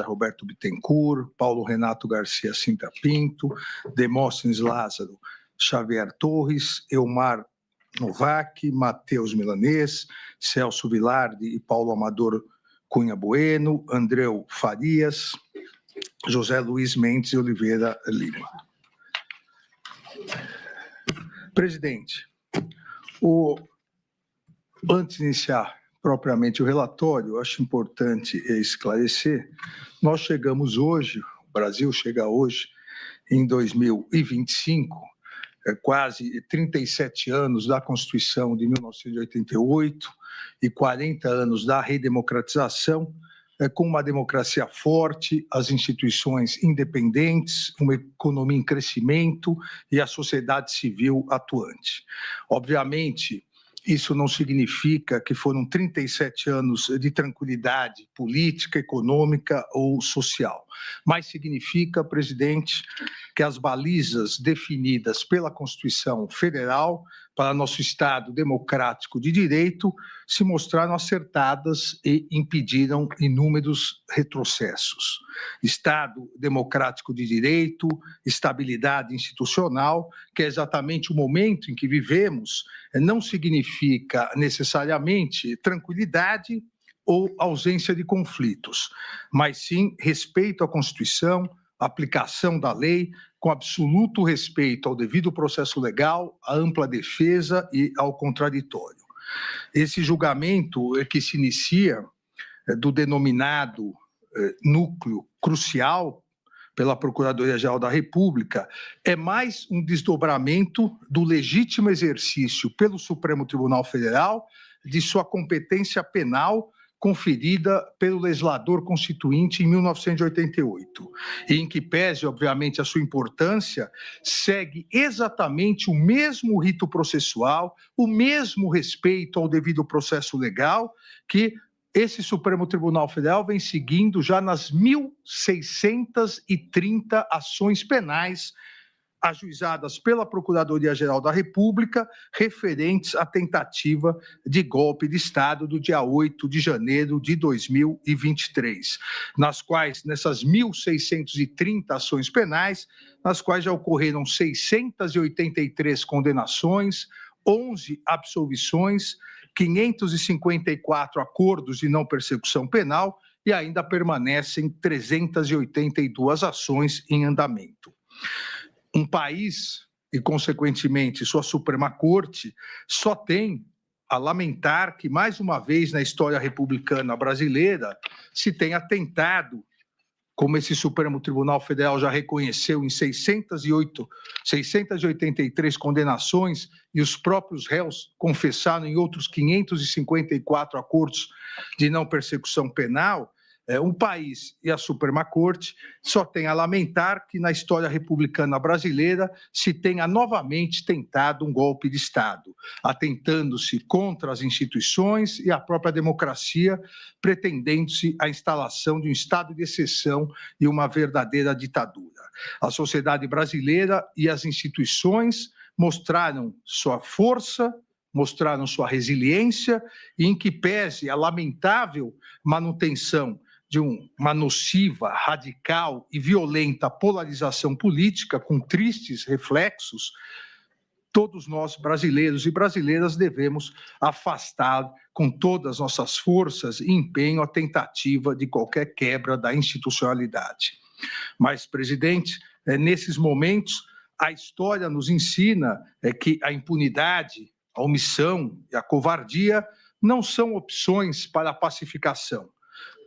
Roberto Bittencourt, Paulo Renato Garcia Cinta Pinto, Demóstenes Lázaro Xavier Torres, Elmar Novak, Matheus Milanês, Celso Vilardi e Paulo Amador Cunha Bueno, Andreu Farias, José Luiz Mendes e Oliveira Lima. Presidente, antes de iniciar propriamente o relatório, eu acho importante esclarecer, nós chegamos hoje, o Brasil chega hoje, em 2025, quase 37 anos da Constituição de 1988 e 40 anos da redemocratização, com uma democracia forte, as instituições independentes, uma economia em crescimento e a sociedade civil atuante. Obviamente, isso não significa que foram 37 anos de tranquilidade política, econômica ou social, mas significa, presidente, que as balizas definidas pela Constituição Federal para nosso Estado democrático de direito se mostraram acertadas e impediram inúmeros retrocessos. Estado democrático de direito, estabilidade institucional, que é exatamente o momento em que vivemos, não significa necessariamente tranquilidade ou ausência de conflitos, mas sim respeito à Constituição, aplicação da lei, com absoluto respeito ao devido processo legal, à ampla defesa e ao contraditório. Esse julgamento que se inicia do denominado núcleo crucial pela Procuradoria-Geral da República é mais um desdobramento do legítimo exercício pelo Supremo Tribunal Federal de sua competência penal conferida pelo legislador constituinte em 1988, e em que pese, obviamente, a sua importância, segue exatamente o mesmo rito processual, o mesmo respeito ao devido processo legal que esse Supremo Tribunal Federal vem seguindo já nas 1.630 ações penais ajuizadas pela Procuradoria-Geral da República referentes à tentativa de golpe de Estado do dia 8 de janeiro de 2023, nessas 1.630 ações penais, nas quais já ocorreram 683 condenações, 11 absolvições, 554 acordos de não persecução penal e ainda permanecem 382 ações em andamento. Um país, e consequentemente sua Suprema Corte, só tem a lamentar que, mais uma vez na história republicana brasileira, se tenha tentado, como esse Supremo Tribunal Federal já reconheceu em 683 condenações, e os próprios réus confessaram em outros 554 acordos de não persecução penal, um país e a Suprema Corte só tem a lamentar que na história republicana brasileira se tenha novamente tentado um golpe de Estado, atentando-se contra as instituições e a própria democracia, pretendendo-se a instalação de um estado de exceção e uma verdadeira ditadura. A sociedade brasileira e as instituições mostraram sua força, mostraram sua resiliência e, em que pese a lamentável manutenção de uma nociva, radical e violenta polarização política com tristes reflexos, todos nós, brasileiros e brasileiras, devemos afastar com todas as nossas forças e empenho a tentativa de qualquer quebra da institucionalidade. Mas, presidente, nesses momentos, a história nos ensina que a impunidade, a omissão e a covardia não são opções para a pacificação,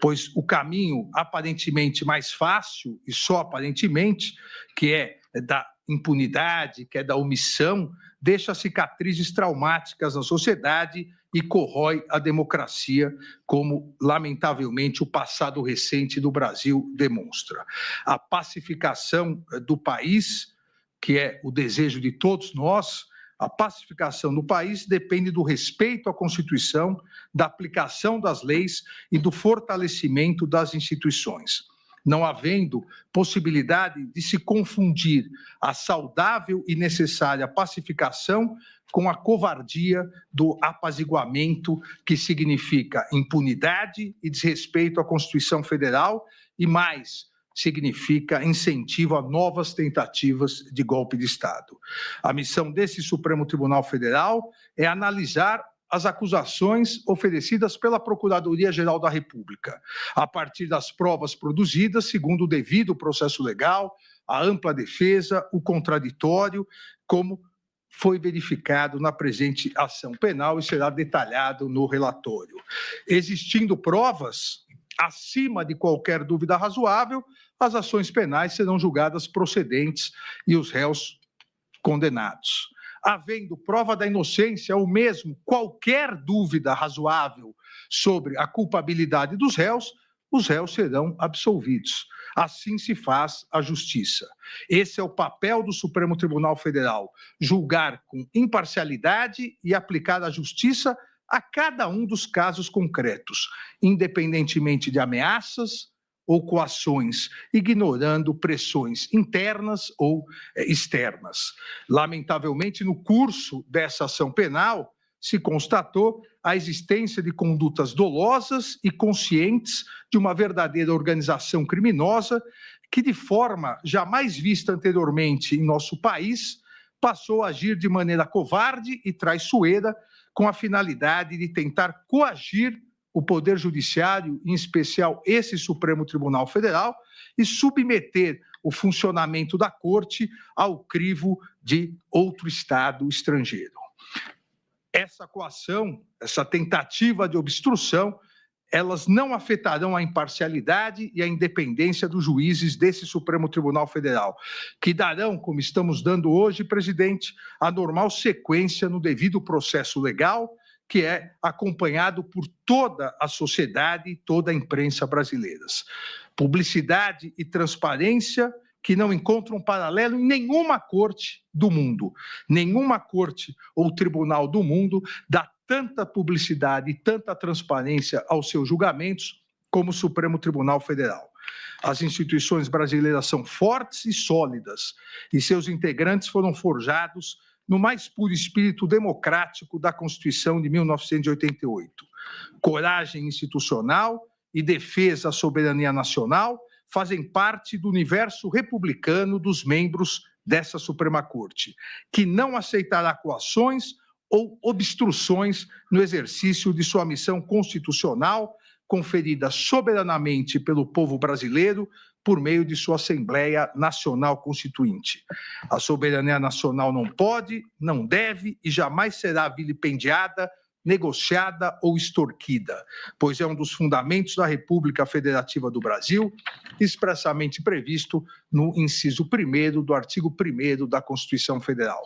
pois o caminho aparentemente mais fácil, e só aparentemente, que é da impunidade, que é da omissão, deixa cicatrizes traumáticas na sociedade e corrói a democracia, como, lamentavelmente, o passado recente do Brasil demonstra. A pacificação do país, que é o desejo de todos nós, a pacificação do país depende do respeito à Constituição, da aplicação das leis e do fortalecimento das instituições. Não havendo possibilidade de se confundir a saudável e necessária pacificação com a covardia do apaziguamento, que significa impunidade e desrespeito à Constituição Federal e mais significa incentivo a novas tentativas de golpe de Estado. A missão desse Supremo Tribunal Federal é analisar as acusações oferecidas pela Procuradoria-Geral da República, a partir das provas produzidas, segundo o devido processo legal, a ampla defesa, o contraditório, como foi verificado na presente ação penal e será detalhado no relatório. Existindo provas, acima de qualquer dúvida razoável, as ações penais serão julgadas procedentes e os réus condenados. Havendo prova da inocência ou mesmo qualquer dúvida razoável sobre a culpabilidade dos réus, os réus serão absolvidos. Assim se faz a justiça. Esse é o papel do Supremo Tribunal Federal, julgar com imparcialidade e aplicar a justiça a cada um dos casos concretos, independentemente de ameaças ou coações, ignorando pressões internas ou externas. Lamentavelmente, no curso dessa ação penal, se constatou a existência de condutas dolosas e conscientes de uma verdadeira organização criminosa que, de forma jamais vista anteriormente em nosso país, passou a agir de maneira covarde e traiçoeira com a finalidade de tentar coagir o Poder Judiciário, em especial esse Supremo Tribunal Federal, e submeter o funcionamento da Corte ao crivo de outro Estado estrangeiro. Essa coação, essa tentativa de obstrução, elas não afetarão a imparcialidade e a independência dos juízes desse Supremo Tribunal Federal, que darão, como estamos dando hoje, presidente, a normal sequência no devido processo legal, que é acompanhado por toda a sociedade e toda a imprensa brasileiras. Publicidade e transparência que não encontram paralelo em nenhuma corte do mundo. Nenhuma corte ou tribunal do mundo dá tanta publicidade e tanta transparência aos seus julgamentos como o Supremo Tribunal Federal. As instituições brasileiras são fortes e sólidas, e seus integrantes foram forjados no mais puro espírito democrático da Constituição de 1988. Coragem institucional e defesa à soberania nacional fazem parte do universo republicano dos membros dessa Suprema Corte, que não aceitará coações ou obstruções no exercício de sua missão constitucional, conferida soberanamente pelo povo brasileiro por meio de sua Assembleia Nacional Constituinte. A soberania nacional não pode, não deve e jamais será vilipendiada, negociada ou extorquida, pois é um dos fundamentos da República Federativa do Brasil, expressamente previsto no inciso 1º do artigo 1º da Constituição Federal.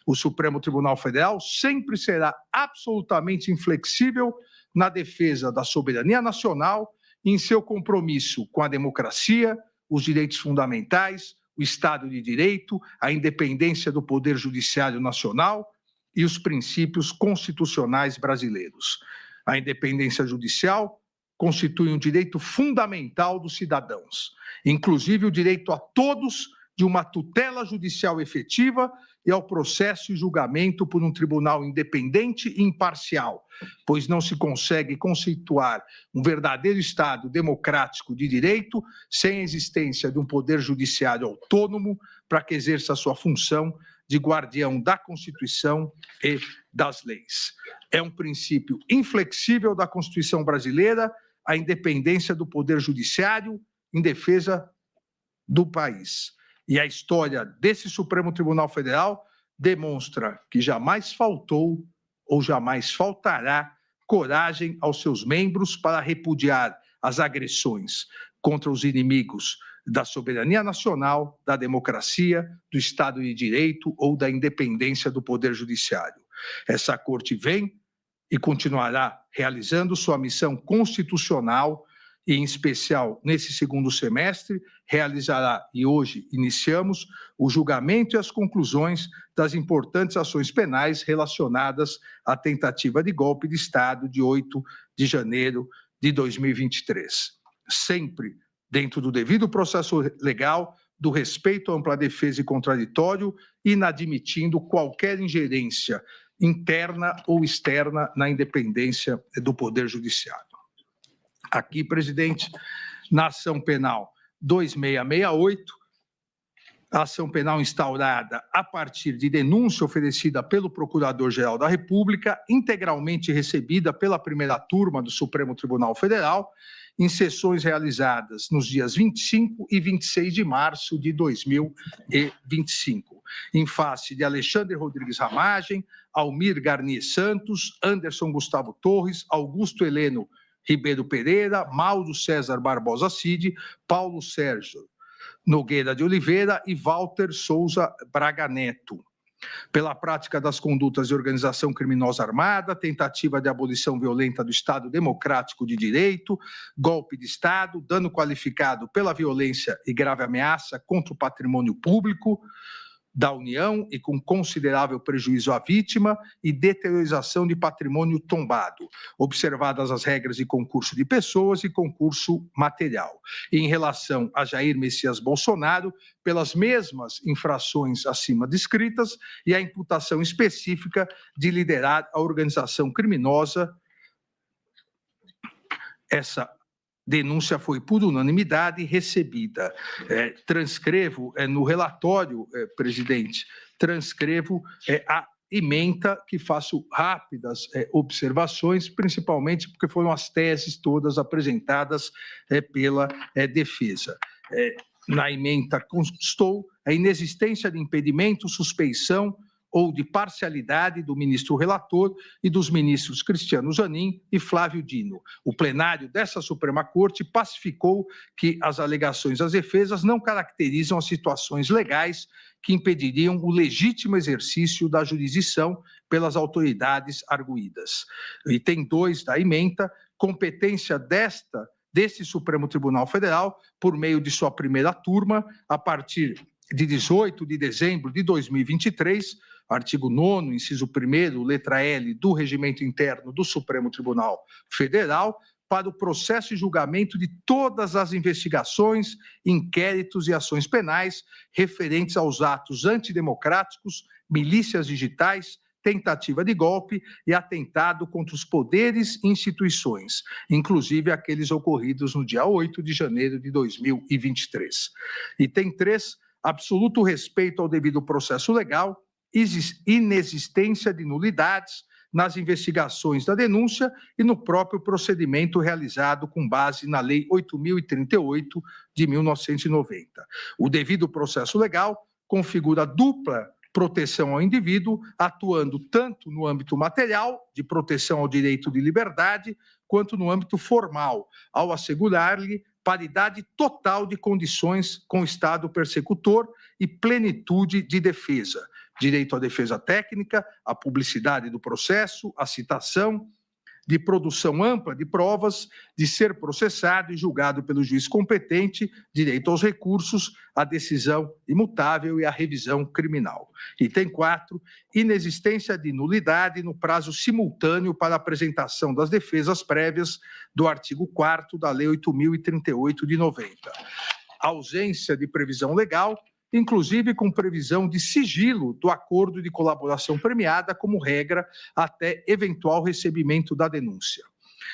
O Supremo Tribunal Federal sempre será absolutamente inflexível na defesa da soberania nacional e em seu compromisso com a democracia, os direitos fundamentais, o Estado de Direito, a independência do Poder Judiciário Nacional e os princípios constitucionais brasileiros. A independência judicial constitui um direito fundamental dos cidadãos, inclusive o direito a todos de uma tutela judicial efetiva e ao processo e julgamento por um tribunal independente e imparcial, pois não se consegue conceituar um verdadeiro Estado democrático de direito sem a existência de um poder judiciário autônomo para que exerça a sua função de guardião da Constituição e das leis. É um princípio inflexível da Constituição brasileira a independência do Poder Judiciário em defesa do país. E a história desse Supremo Tribunal Federal demonstra que jamais faltou ou jamais faltará coragem aos seus membros para repudiar as agressões contra os inimigos da soberania nacional, da democracia, do Estado de Direito ou da independência do Poder Judiciário. Essa Corte vem e continuará realizando sua missão constitucional e, em especial, nesse segundo semestre, realizará, e hoje iniciamos, o julgamento e as conclusões das importantes ações penais relacionadas à tentativa de golpe de Estado de 8 de janeiro de 2023. Sempre dentro do devido processo legal, do respeito à ampla defesa e contraditório, inadmitindo qualquer ingerência interna ou externa na independência do Poder Judiciário. Aqui, presidente, na ação penal 2668, a ação penal instaurada a partir de denúncia oferecida pelo Procurador-Geral da República, integralmente recebida pela primeira turma do Supremo Tribunal Federal, em sessões realizadas nos dias 25 e 26 de março de 2025, em face de Alexandre Rodrigues Ramagem, Almir Garnier Santos, Anderson Gustavo Torres, Augusto Heleno Ribeiro Pereira, Mauro César Barbosa Cid, Paulo Sérgio Nogueira de Oliveira e Walter Souza Braga Neto, pela prática das condutas de organização criminosa armada, tentativa de abolição violenta do Estado Democrático de Direito, golpe de Estado, dano qualificado pela violência e grave ameaça contra o patrimônio público da União e com considerável prejuízo à vítima e deteriorização de patrimônio tombado, observadas as regras de concurso de pessoas e concurso material. E em relação a Jair Messias Bolsonaro, pelas mesmas infrações acima descritas e a imputação específica de liderar a organização criminosa. Essa denúncia foi por unanimidade recebida. Transcrevo no relatório, presidente, transcrevo a ementa que faço rápidas observações, principalmente porque foram as teses todas apresentadas pela defesa. Na ementa constou a inexistência de impedimento, suspeição ou de parcialidade do ministro relator e dos ministros Cristiano Zanin e Flávio Dino. O plenário dessa Suprema Corte pacificou que as alegações das defesas não caracterizam as situações legais que impediriam o legítimo exercício da jurisdição pelas autoridades arguidas. Item 2 da ementa, competência deste Supremo Tribunal Federal, por meio de sua primeira turma, a partir de 18 de dezembro de 2023, artigo 9º, inciso 1º, letra L do Regimento Interno do Supremo Tribunal Federal, para o processo e julgamento de todas as investigações, inquéritos e ações penais referentes aos atos antidemocráticos, milícias digitais, tentativa de golpe e atentado contra os poderes e instituições, inclusive aqueles ocorridos no dia 8 de janeiro de 2023. Item 3, absoluto respeito ao devido processo legal, inexistência de nulidades nas investigações da denúncia e no próprio procedimento realizado com base na Lei 8.038 de 1990. O devido processo legal configura dupla proteção ao indivíduo, atuando tanto no âmbito material, de proteção ao direito de liberdade, quanto no âmbito formal, ao assegurar-lhe paridade total de condições com o Estado persecutor e plenitude de defesa, direito à defesa técnica, à publicidade do processo, à citação, de produção ampla de provas, de ser processado e julgado pelo juiz competente, direito aos recursos, à decisão imutável e à revisão criminal. Item 4, inexistência de nulidade no prazo simultâneo para a apresentação das defesas prévias do artigo 4º da Lei 8.038 de 90. Ausência de previsão legal, inclusive com previsão de sigilo do acordo de colaboração premiada como regra até eventual recebimento da denúncia.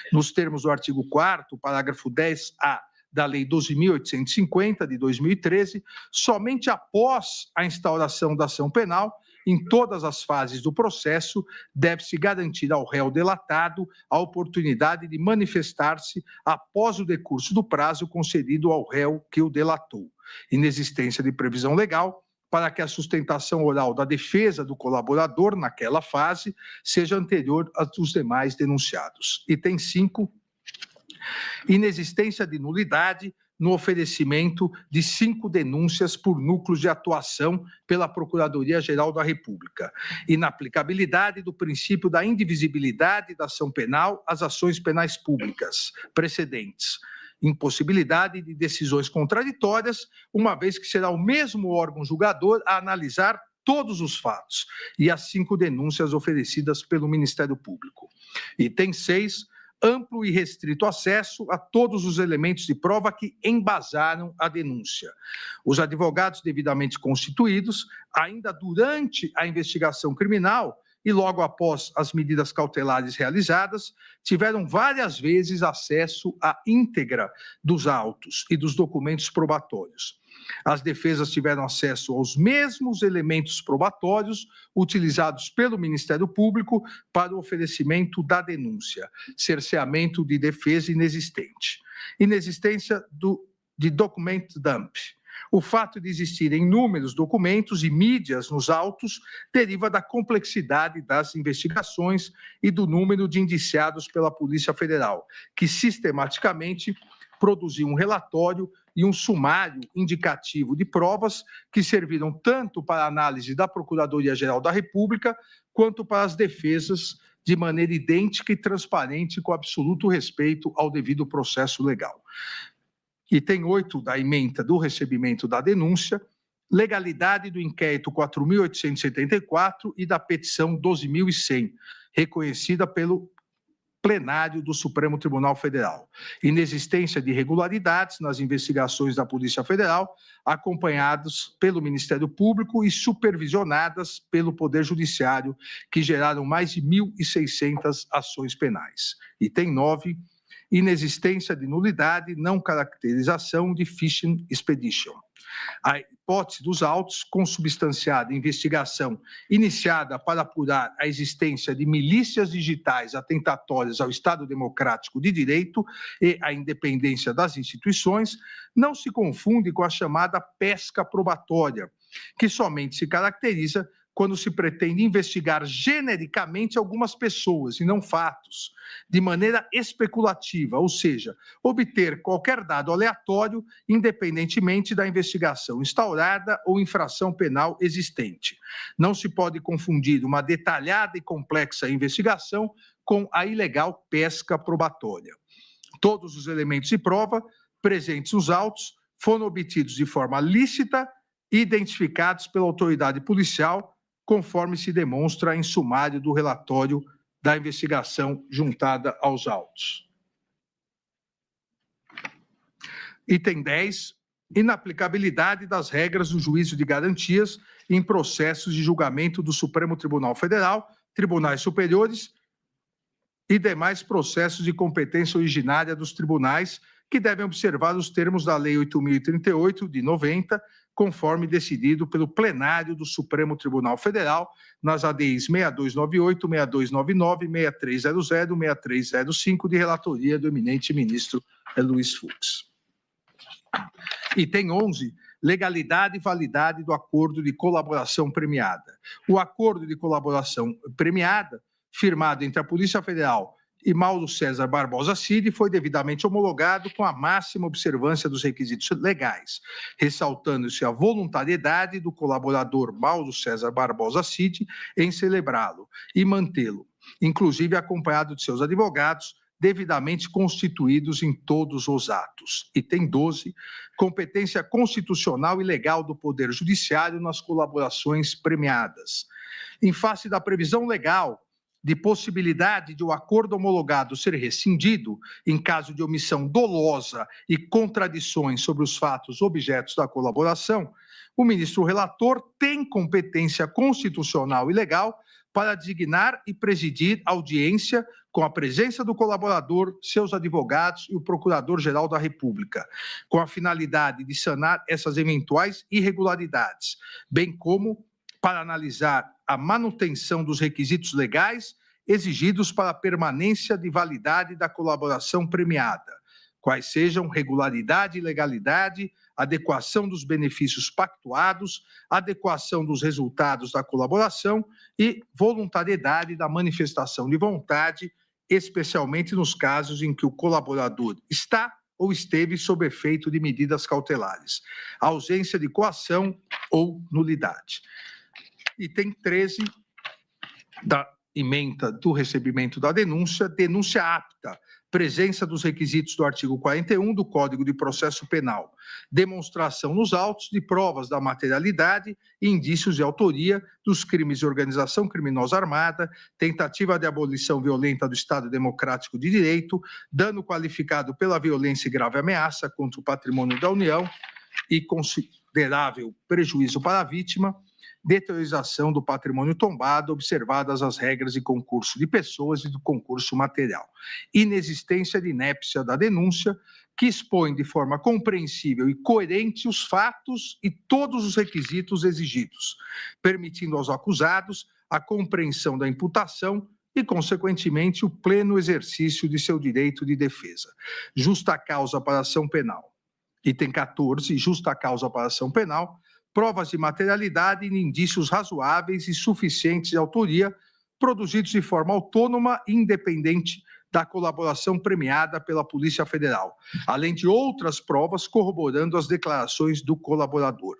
Nos termos do artigo 4º, parágrafo 10A da Lei 12.850, de 2013, somente após a instauração da ação penal, em todas as fases do processo, deve-se garantir ao réu delatado a oportunidade de manifestar-se após o decurso do prazo concedido ao réu que o delatou. Inexistência de previsão legal para que a sustentação oral da defesa do colaborador naquela fase seja anterior à dos demais denunciados. Item 5, inexistência de nulidade no oferecimento de 5 denúncias por núcleos de atuação pela Procuradoria-Geral da República. Inaplicabilidade do princípio da indivisibilidade da ação penal às ações penais públicas precedentes. Impossibilidade de decisões contraditórias, uma vez que será o mesmo órgão julgador a analisar todos os fatos e as 5 denúncias oferecidas pelo Ministério Público. Item 6, amplo e restrito acesso a todos os elementos de prova que embasaram a denúncia. Os advogados devidamente constituídos, ainda durante a investigação criminal e logo após as medidas cautelares realizadas, tiveram várias vezes acesso à íntegra dos autos e dos documentos probatórios. As defesas tiveram acesso aos mesmos elementos probatórios utilizados pelo Ministério Público para o oferecimento da denúncia, cerceamento de defesa inexistente, inexistência de document dump. O fato de existirem inúmeros documentos e mídias nos autos deriva da complexidade das investigações e do número de indiciados pela Polícia Federal, que sistematicamente produziu um relatório e um sumário indicativo de provas que serviram tanto para a análise da Procuradoria-Geral da República quanto para as defesas de maneira idêntica e transparente, com absoluto respeito ao devido processo legal. Item 8 da ementa do recebimento da denúncia, legalidade do inquérito 4.874 e da petição 12.100, reconhecida pelo plenário do Supremo Tribunal Federal. Inexistência de irregularidades nas investigações da Polícia Federal, acompanhadas pelo Ministério Público e supervisionadas pelo Poder Judiciário, que geraram mais de 1.600 ações penais. Item 9, inexistência de nulidade, não caracterização de fishing expedition. A hipótese dos autos, consubstanciada em investigação iniciada para apurar a existência de milícias digitais atentatórias ao Estado Democrático de Direito e à independência das instituições, não se confunde com a chamada pesca probatória, que somente se caracteriza quando se pretende investigar genericamente algumas pessoas e não fatos, de maneira especulativa, ou seja, obter qualquer dado aleatório, independentemente da investigação instaurada ou infração penal existente. Não se pode confundir uma detalhada e complexa investigação com a ilegal pesca probatória. Todos os elementos de prova presentes nos autos foram obtidos de forma lícita e identificados pela autoridade policial, conforme se demonstra em sumário do relatório da investigação juntada aos autos. Item 10, inaplicabilidade das regras do juízo de garantias em processos de julgamento do Supremo Tribunal Federal, tribunais superiores e demais processos de competência originária dos tribunais, que devem observar os termos da Lei 8.038, de 90, conforme decidido pelo plenário do Supremo Tribunal Federal, nas ADIs 6298, 6299, 6300, 6305, de relatoria do eminente ministro Luiz Fux. Item 11, legalidade e validade do acordo de colaboração premiada. O acordo de colaboração premiada, firmado entre a Polícia Federal e Mauro César Barbosa Cid, foi devidamente homologado com a máxima observância dos requisitos legais, ressaltando-se a voluntariedade do colaborador Mauro César Barbosa Cid em celebrá-lo e mantê-lo, inclusive acompanhado de seus advogados, devidamente constituídos em todos os atos. Item 12, competência constitucional e legal do Poder Judiciário nas colaborações premiadas. Em face da previsão legal de possibilidade de o acordo homologado ser rescindido em caso de omissão dolosa e contradições sobre os fatos objetos da colaboração, o ministro relator tem competência constitucional e legal para designar e presidir audiência com a presença do colaborador, seus advogados e o Procurador-Geral da República, com a finalidade de sanar essas eventuais irregularidades, bem como para analisar a manutenção dos requisitos legais exigidos para a permanência de validade da colaboração premiada, quais sejam regularidade e legalidade, adequação dos benefícios pactuados, adequação dos resultados da colaboração e voluntariedade da manifestação de vontade, especialmente nos casos em que o colaborador está ou esteve sob efeito de medidas cautelares, ausência de coação ou nulidade. Item 13 da ementa do recebimento da denúncia, denúncia apta, presença dos requisitos do artigo 41 do Código de Processo Penal, demonstração nos autos de provas da materialidade e indícios de autoria dos crimes de organização criminosa armada, tentativa de abolição violenta do Estado Democrático de Direito, dano qualificado pela violência e grave ameaça contra o patrimônio da União e considerável prejuízo para a vítima, deteriorização do patrimônio tombado, observadas as regras de concurso de pessoas e do concurso material. Inexistência de inépcia da denúncia, que expõe de forma compreensível e coerente os fatos e todos os requisitos exigidos, permitindo aos acusados a compreensão da imputação e, consequentemente, o pleno exercício de seu direito de defesa. Justa causa para ação penal. Item 14, justa causa para ação penal, provas de materialidade e indícios razoáveis e suficientes de autoria, produzidos de forma autônoma e independente da colaboração premiada pela Polícia Federal, além de outras provas corroborando as declarações do colaborador.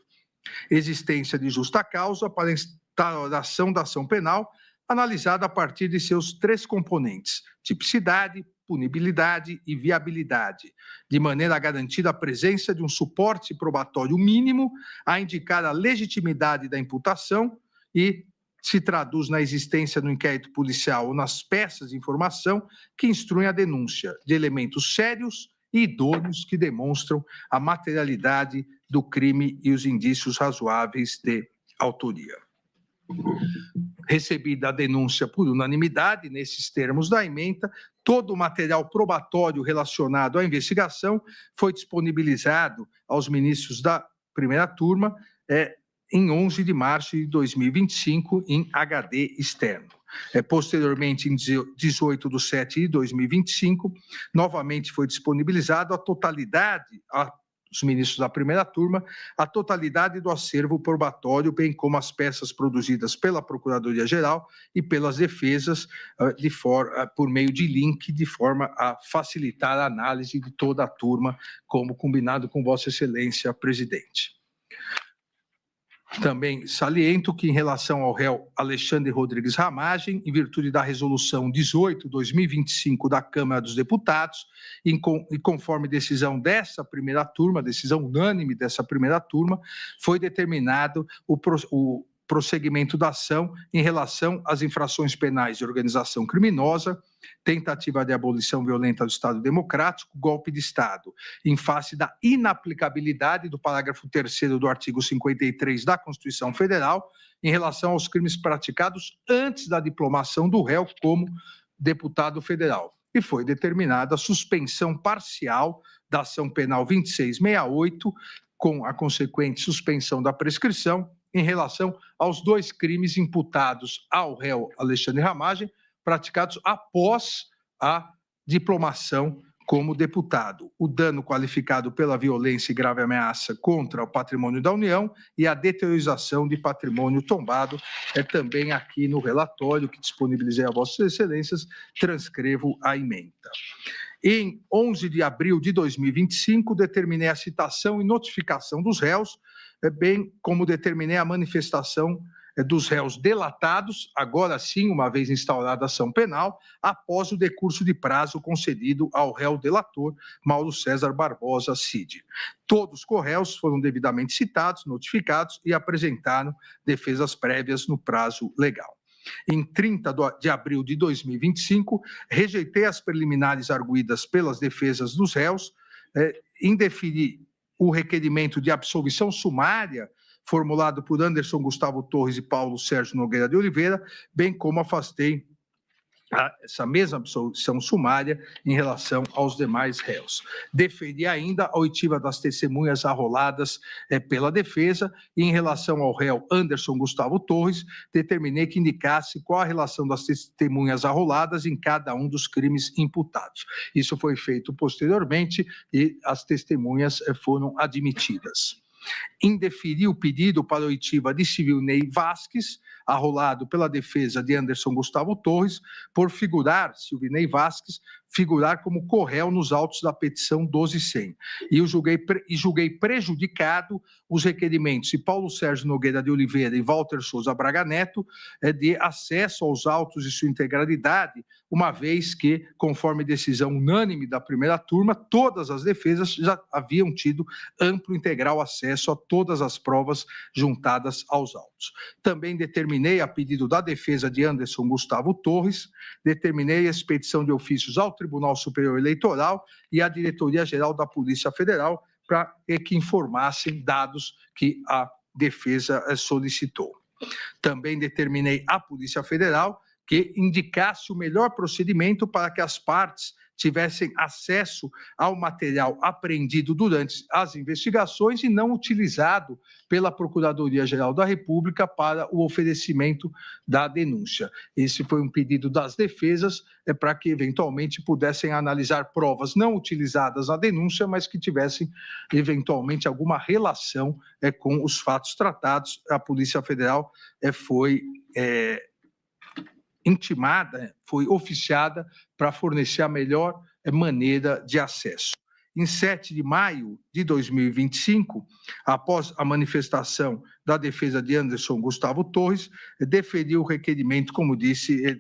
Existência de justa causa para instauração da ação penal, analisada a partir de seus 3 componentes: tipicidade, punibilidade e viabilidade, de maneira a garantir a presença de um suporte probatório mínimo a indicar a legitimidade da imputação e se traduz na existência no inquérito policial ou nas peças de informação que instruem a denúncia de elementos sérios e idôneos que demonstram a materialidade do crime e os indícios razoáveis de autoria. Recebida a denúncia por unanimidade, nesses termos da ementa, todo o material probatório relacionado à investigação foi disponibilizado aos ministros da primeira turma em 11 de março de 2025, em HD externo. Posteriormente, em 18 de 7 de 2025, novamente foi disponibilizado a totalidade, os ministros da primeira turma, a totalidade do acervo probatório, bem como as peças produzidas pela Procuradoria-Geral e pelas defesas por meio de link, de forma a facilitar a análise de toda a turma, como combinado com Vossa Excelência, presidente. Também saliento que, em relação ao réu Alexandre Rodrigues Ramagem, em virtude da Resolução 18/2025 da Câmara dos Deputados, e conforme decisão dessa primeira turma, decisão unânime dessa primeira turma, foi determinado o prosseguimento da ação em relação às infrações penais de organização criminosa, tentativa de abolição violenta do Estado Democrático, golpe de Estado, em face da inaplicabilidade do parágrafo 3º do artigo 53 da Constituição Federal, em relação aos crimes praticados antes da diplomação do réu como deputado federal. E foi determinada a suspensão parcial da ação penal 2668, com a consequente suspensão da prescrição, em relação aos 2 crimes imputados ao réu Alexandre Ramagem, praticados após a diplomação como deputado: o dano qualificado pela violência e grave ameaça contra o patrimônio da União e a deteriorização de patrimônio tombado. Também aqui no relatório que disponibilizei a Vossas Excelências, transcrevo a ementa. Em 11 de abril de 2025, determinei a citação e notificação dos réus, bem como determinei a manifestação dos réus delatados, agora sim, uma vez instaurada a ação penal, após o decurso de prazo concedido ao réu delator, Mauro César Barbosa Cid. Todos os corréus foram devidamente citados, notificados e apresentaram defesas prévias no prazo legal. Em 30 de abril de 2025, rejeitei as preliminares arguidas pelas defesas dos réus, indeferi o requerimento de absolvição sumária formulado por Anderson Gustavo Torres e Paulo Sérgio Nogueira de Oliveira, bem como afastei essa mesma absolvição sumária em relação aos demais réus. Deferi ainda a oitiva das testemunhas arroladas pela defesa e, em relação ao réu Anderson Gustavo Torres, determinei que indicasse qual a relação das testemunhas arroladas em cada um dos crimes imputados. Isso foi feito posteriormente e as testemunhas foram admitidas. Indeferi o pedido para oitiva de Silvinei Vasques, arrolado pela defesa de Anderson Gustavo Torres, por Silvinei Vasques figurar como corréu nos autos da petição 1200. E eu julguei prejudicado os requerimentos de Paulo Sérgio Nogueira de Oliveira e Walter Souza Braga Neto de acesso aos autos e sua integralidade, uma vez que, conforme decisão unânime da primeira turma, todas as defesas já haviam tido amplo e integral acesso a todas as provas juntadas aos autos. Também determinei, a pedido da defesa de Anderson Gustavo Torres, determinei a expedição de ofícios ao Tribunal Superior Eleitoral e à Diretoria-Geral da Polícia Federal para que informassem dados que a defesa solicitou. Também determinei à Polícia Federal que indicasse o melhor procedimento para que as partes tivessem acesso ao material apreendido durante as investigações e não utilizado pela Procuradoria-Geral da República para o oferecimento da denúncia. Esse foi um pedido das defesas, para que eventualmente pudessem analisar provas não utilizadas na denúncia, mas que tivessem eventualmente alguma relação com os fatos tratados. A Polícia Federal foi intimada, foi oficiada para fornecer a melhor maneira de acesso. Em 7 de maio de 2025, após a manifestação da defesa de Anderson Gustavo Torres, deferi o requerimento, como disse,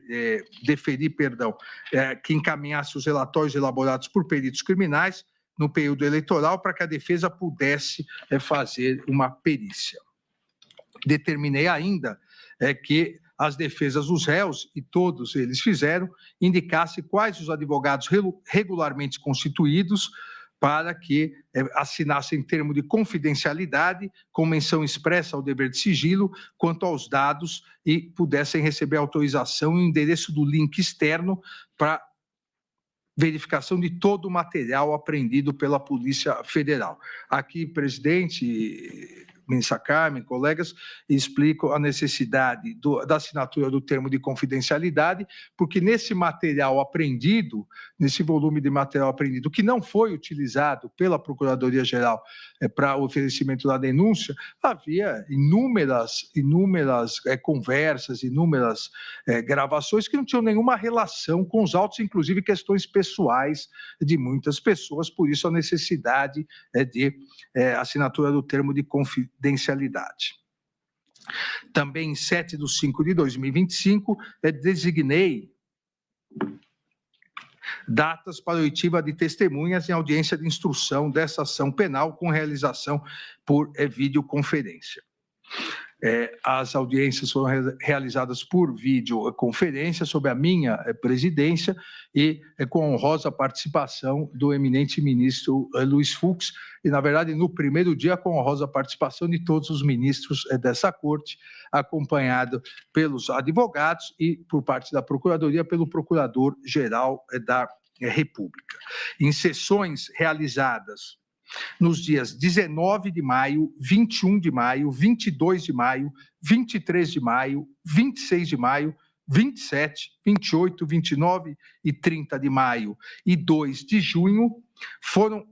que encaminhasse os relatórios elaborados por peritos criminais no período eleitoral para que a defesa pudesse fazer uma perícia. Determinei ainda que as defesas dos réus, e todos eles fizeram, indicasse quais os advogados regularmente constituídos para que assinassem termo de confidencialidade, com menção expressa ao dever de sigilo, quanto aos dados, e pudessem receber autorização e o endereço do link externo para verificação de todo o material apreendido pela Polícia Federal. Aqui, presidente, ministra Carmen, colegas, explico a necessidade da assinatura do termo de confidencialidade, porque nesse material apreendido, nesse volume de material apreendido, que não foi utilizado pela Procuradoria-Geral para o oferecimento da denúncia, havia inúmeras conversas, inúmeras gravações que não tinham nenhuma relação com os autos, inclusive questões pessoais de muitas pessoas, por isso a necessidade de assinatura do termo de confidencialidade. Também em 7 de 5 de 2025, designei datas para oitiva de testemunhas em audiência de instrução dessa ação penal com realização por videoconferência. As audiências foram realizadas por videoconferência sob a minha presidência e com a honrosa participação do eminente ministro Luiz Fux, e, na verdade, no primeiro dia, com a honrosa participação de todos os ministros dessa corte, acompanhado pelos advogados e, por parte da Procuradoria, pelo Procurador-Geral da República. Em sessões realizadas nos dias 19 de maio, 21 de maio, 22 de maio, 23 de maio, 26 de maio, 27, 28, 29 e 30 de maio e 2 de junho, foram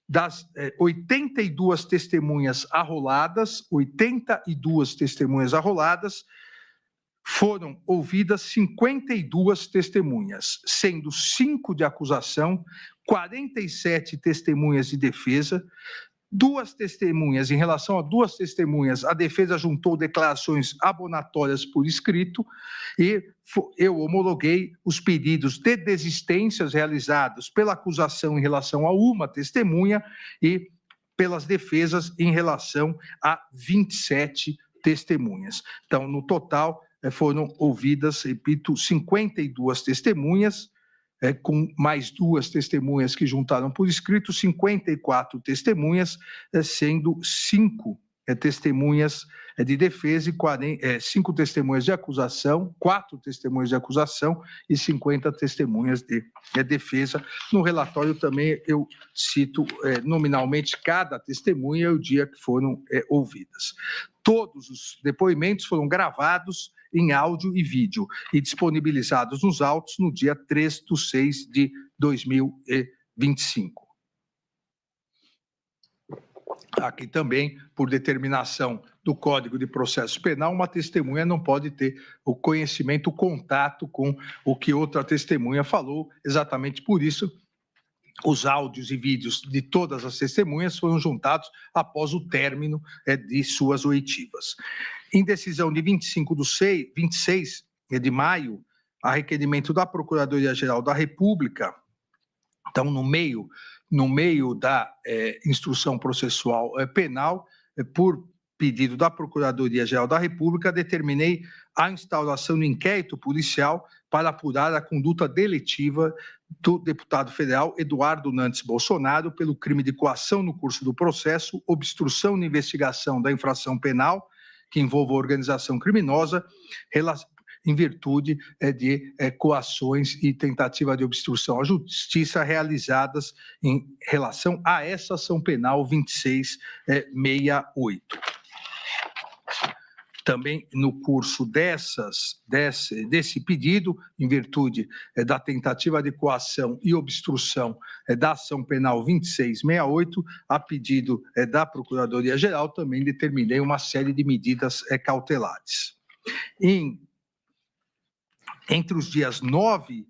das 82 testemunhas arroladas, foram ouvidas 52 testemunhas, sendo 5 de acusação, 47 testemunhas de defesa, 2 testemunhas, em relação a 2 testemunhas, a defesa juntou declarações abonatórias por escrito e eu homologuei os pedidos de desistências realizados pela acusação em relação a 1 testemunha e pelas defesas em relação a 27 testemunhas. Então, no total, foram ouvidas, repito, 52 testemunhas, com mais 2 testemunhas que juntaram por escrito, 54 testemunhas, sendo 5 testemunhas de defesa e 5 testemunhas de acusação, 4 testemunhas de acusação e 50 testemunhas de defesa. No relatório também eu cito nominalmente cada testemunha e o dia que foram ouvidas. Todos os depoimentos foram gravados em áudio e vídeo e disponibilizados nos autos no dia 3 de 6 de 2025. Aqui também, por determinação do Código de Processo Penal, uma testemunha não pode ter o conhecimento, o contato com o que outra testemunha falou. Exatamente por isso, os áudios e vídeos de todas as testemunhas foram juntados após o término de suas oitivas. Em decisão de 26 de maio, a requerimento da Procuradoria-Geral da República, então, no meio da instrução processual penal, por pedido da Procuradoria-Geral da República, determinei a instauração do inquérito policial para apurar a conduta deletiva do deputado federal Eduardo Nantes Bolsonaro pelo crime de coação no curso do processo, obstrução na investigação da infração penal que envolva organização criminosa, em virtude de coações e tentativa de obstrução à justiça realizadas em relação a essa ação penal 2668. Também no curso desse pedido, em virtude da tentativa de coação e obstrução da ação penal 2668, a pedido da Procuradoria-Geral, também determinei uma série de medidas cautelares. Entre os dias 9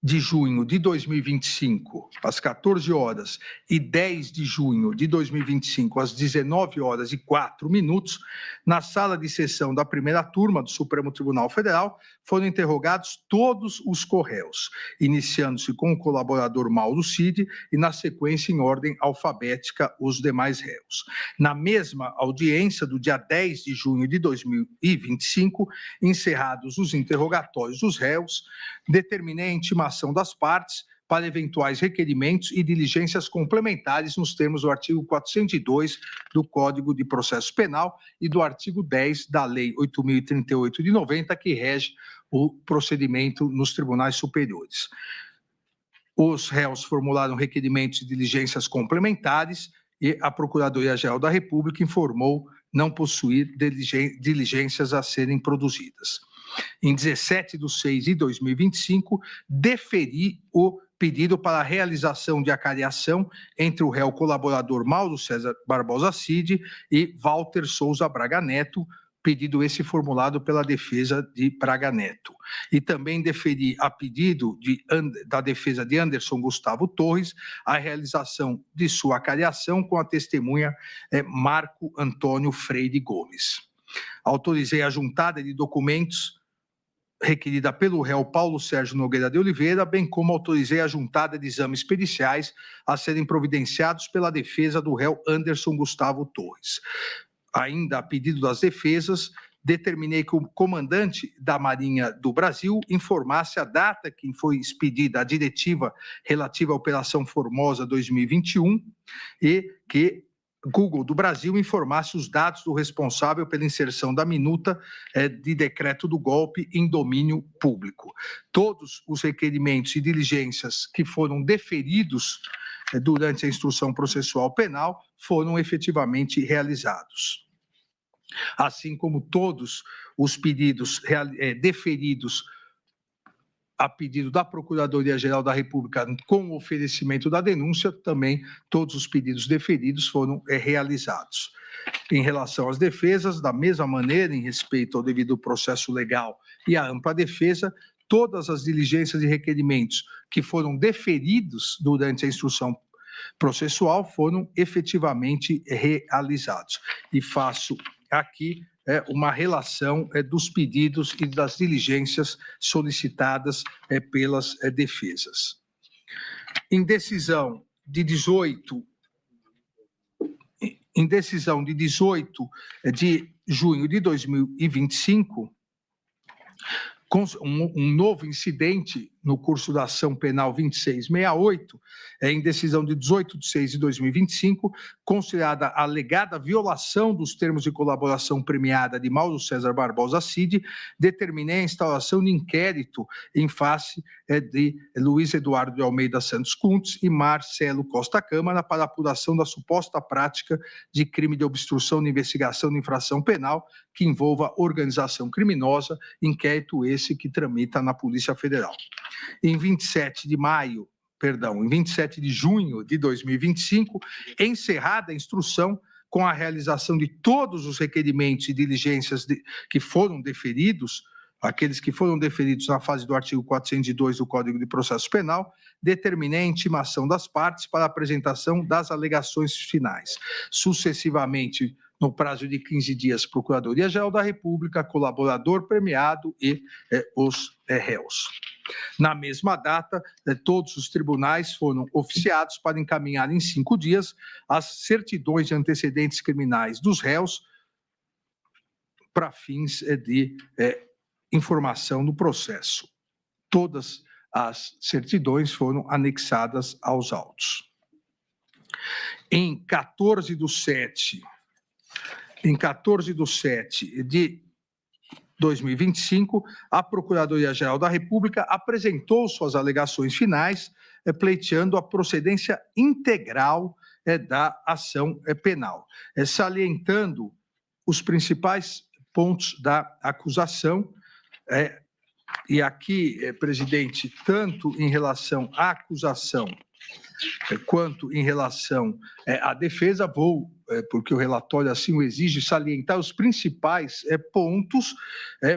de junho de 2025, às 14 horas, e 10 de junho de 2025, às 19 horas e 4 minutos, na sala de sessão da primeira turma do Supremo Tribunal Federal, foram interrogados todos os corréus, iniciando-se com o colaborador Mauro Cid e, na sequência, em ordem alfabética, os demais réus. Na mesma audiência do dia 10 de junho de 2025, encerrados os interrogatórios dos réus, determinei a intimação das partes para eventuais requerimentos e diligências complementares nos termos do artigo 402 do Código de Processo Penal e do artigo 10 da Lei 8.038 de 90, que rege o procedimento nos tribunais superiores. Os réus formularam requerimentos e diligências complementares e a Procuradoria-Geral da República informou não possuir diligências a serem produzidas. Em 17/6/2025, deferi o pedido para a realização de acariação entre o réu colaborador Mauro César Barbosa Cid e Walter Souza Braga Neto, pedido esse formulado pela defesa de Braga Neto. E também deferi a pedido da defesa de Anderson Gustavo Torres a realização de sua acariação com a testemunha Marco Antônio Freire Gomes. Autorizei a juntada de documentos requerida pelo réu Paulo Sérgio Nogueira de Oliveira, bem como autorizei a juntada de exames periciais a serem providenciados pela defesa do réu Anderson Gustavo Torres. Ainda a pedido das defesas, determinei que o comandante da Marinha do Brasil informasse a data que foi expedida a diretiva relativa à Operação Formosa 2021 e que Google do Brasil informasse os dados do responsável pela inserção da minuta de decreto do golpe em domínio público. Todos os requerimentos e diligências que foram deferidos durante a instrução processual penal foram efetivamente realizados. Assim como todos os pedidos deferidos a pedido da Procuradoria-Geral da República com o oferecimento da denúncia, também todos os pedidos deferidos foram realizados. Em relação às defesas, da mesma maneira, em respeito ao devido processo legal e à ampla defesa, todas as diligências e requerimentos que foram deferidos durante a instrução processual foram efetivamente realizados. E faço aqui uma relação dos pedidos e das diligências solicitadas pelas defesas. Em decisão de 18 de junho de 2025, um novo incidente no curso da ação penal 2668, em decisão de 18/6/2025, considerada a alegada violação dos termos de colaboração premiada de Mauro César Barbosa Cid, determinei a instauração de inquérito em face de Luiz Eduardo de Almeida Santos Kuntz e Marcelo Costa Câmara para apuração da suposta prática de crime de obstrução de investigação de infração penal que envolva organização criminosa, inquérito esse que tramita na Polícia Federal. Em 27 de junho de 2025, encerrada a instrução com a realização de todos os requerimentos e diligências que foram deferidos, aqueles que foram deferidos na fase do artigo 402 do Código de Processo Penal, determinei a intimação das partes para a apresentação das alegações finais. Sucessivamente, no prazo de 15 dias, Procuradoria-Geral da República, colaborador premiado e os réus. Na mesma data, todos os tribunais foram oficiados para encaminhar em 5 dias as certidões de antecedentes criminais dos réus para fins de informação do processo. Todas as certidões foram anexadas aos autos. Em 14/7 de 2025, a Procuradoria-Geral da República apresentou suas alegações finais, pleiteando a procedência integral da ação penal, salientando os principais pontos da acusação. E aqui, presidente, tanto em relação à acusação quanto em relação à defesa, porque o relatório assim o exige, salientar os principais pontos,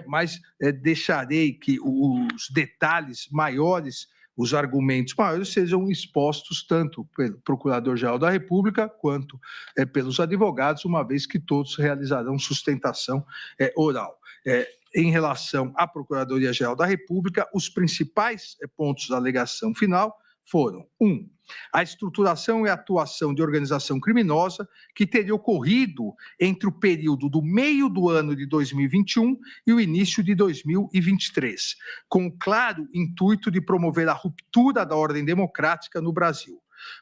mas deixarei que os detalhes maiores, os argumentos maiores, sejam expostos tanto pelo Procurador-Geral da República quanto pelos advogados, uma vez que todos realizarão sustentação oral. Em relação à Procuradoria-Geral da República, os principais pontos da alegação final foram: 1. A estruturação e atuação de organização criminosa que teria ocorrido entre o período do meio do ano de 2021 e o início de 2023, com o claro intuito de promover a ruptura da ordem democrática no Brasil.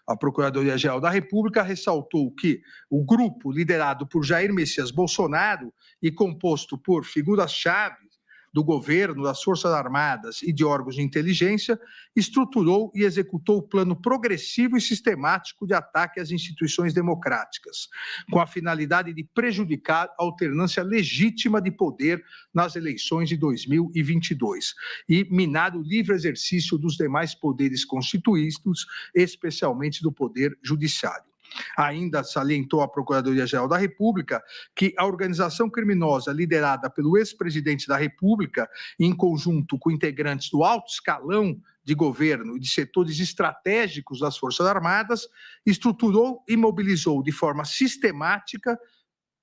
A Procuradoria-Geral da República ressaltou que o grupo liderado por Jair Messias Bolsonaro e composto por figuras-chave do governo, das Forças Armadas e de órgãos de inteligência, estruturou e executou o plano progressivo e sistemático de ataque às instituições democráticas, com a finalidade de prejudicar a alternância legítima de poder nas eleições de 2022 e minar o livre exercício dos demais poderes constituídos, especialmente do Poder Judiciário. Ainda salientou a Procuradoria-Geral da República que a organização criminosa liderada pelo ex-presidente da República, em conjunto com integrantes do alto escalão de governo e de setores estratégicos das Forças Armadas, estruturou e mobilizou de forma sistemática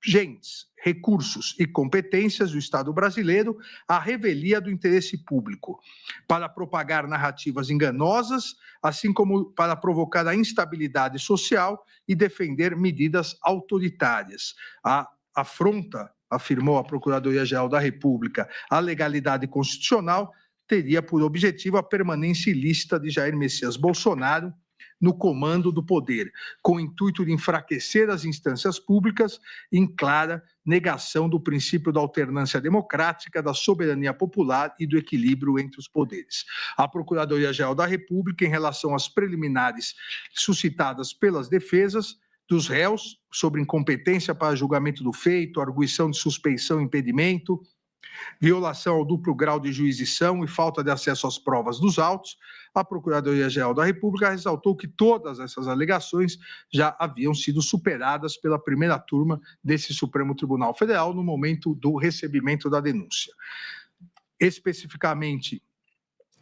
gentes, recursos e competências do Estado brasileiro à revelia do interesse público, para propagar narrativas enganosas, assim como para provocar a instabilidade social e defender medidas autoritárias. A afronta, afirmou a Procuradoria-Geral da República, à legalidade constitucional teria por objetivo a permanência ilícita de Jair Messias Bolsonaro no comando do poder, com o intuito de enfraquecer as instâncias públicas em clara negação do princípio da alternância democrática, da soberania popular e do equilíbrio entre os poderes. A Procuradoria-Geral da República, em relação às preliminares suscitadas pelas defesas dos réus sobre incompetência para julgamento do feito, arguição de suspeição e impedimento, violação ao duplo grau de jurisdição e falta de acesso às provas dos autos, a Procuradoria-Geral da República ressaltou que todas essas alegações já haviam sido superadas pela primeira turma desse Supremo Tribunal Federal no momento do recebimento da denúncia. Especificamente,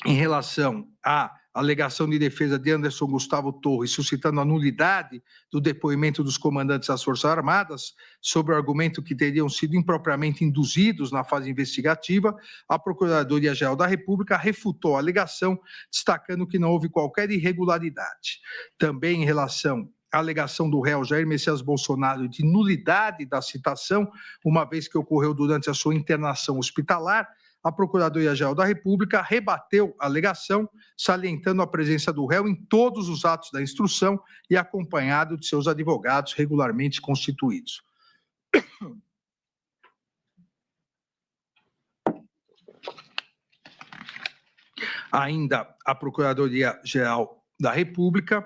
em relação à alegação de defesa de Anderson Gustavo Torres, suscitando a nulidade do depoimento dos comandantes das Forças Armadas, sob o argumento que teriam sido impropriamente induzidos na fase investigativa, a Procuradoria-Geral da República refutou a alegação, destacando que não houve qualquer irregularidade. Também em relação à alegação do réu Jair Messias Bolsonaro de nulidade da citação, uma vez que ocorreu durante a sua internação hospitalar, a Procuradoria-Geral da República rebateu a alegação, salientando a presença do réu em todos os atos da instrução e acompanhado de seus advogados regularmente constituídos. Ainda a Procuradoria-Geral da República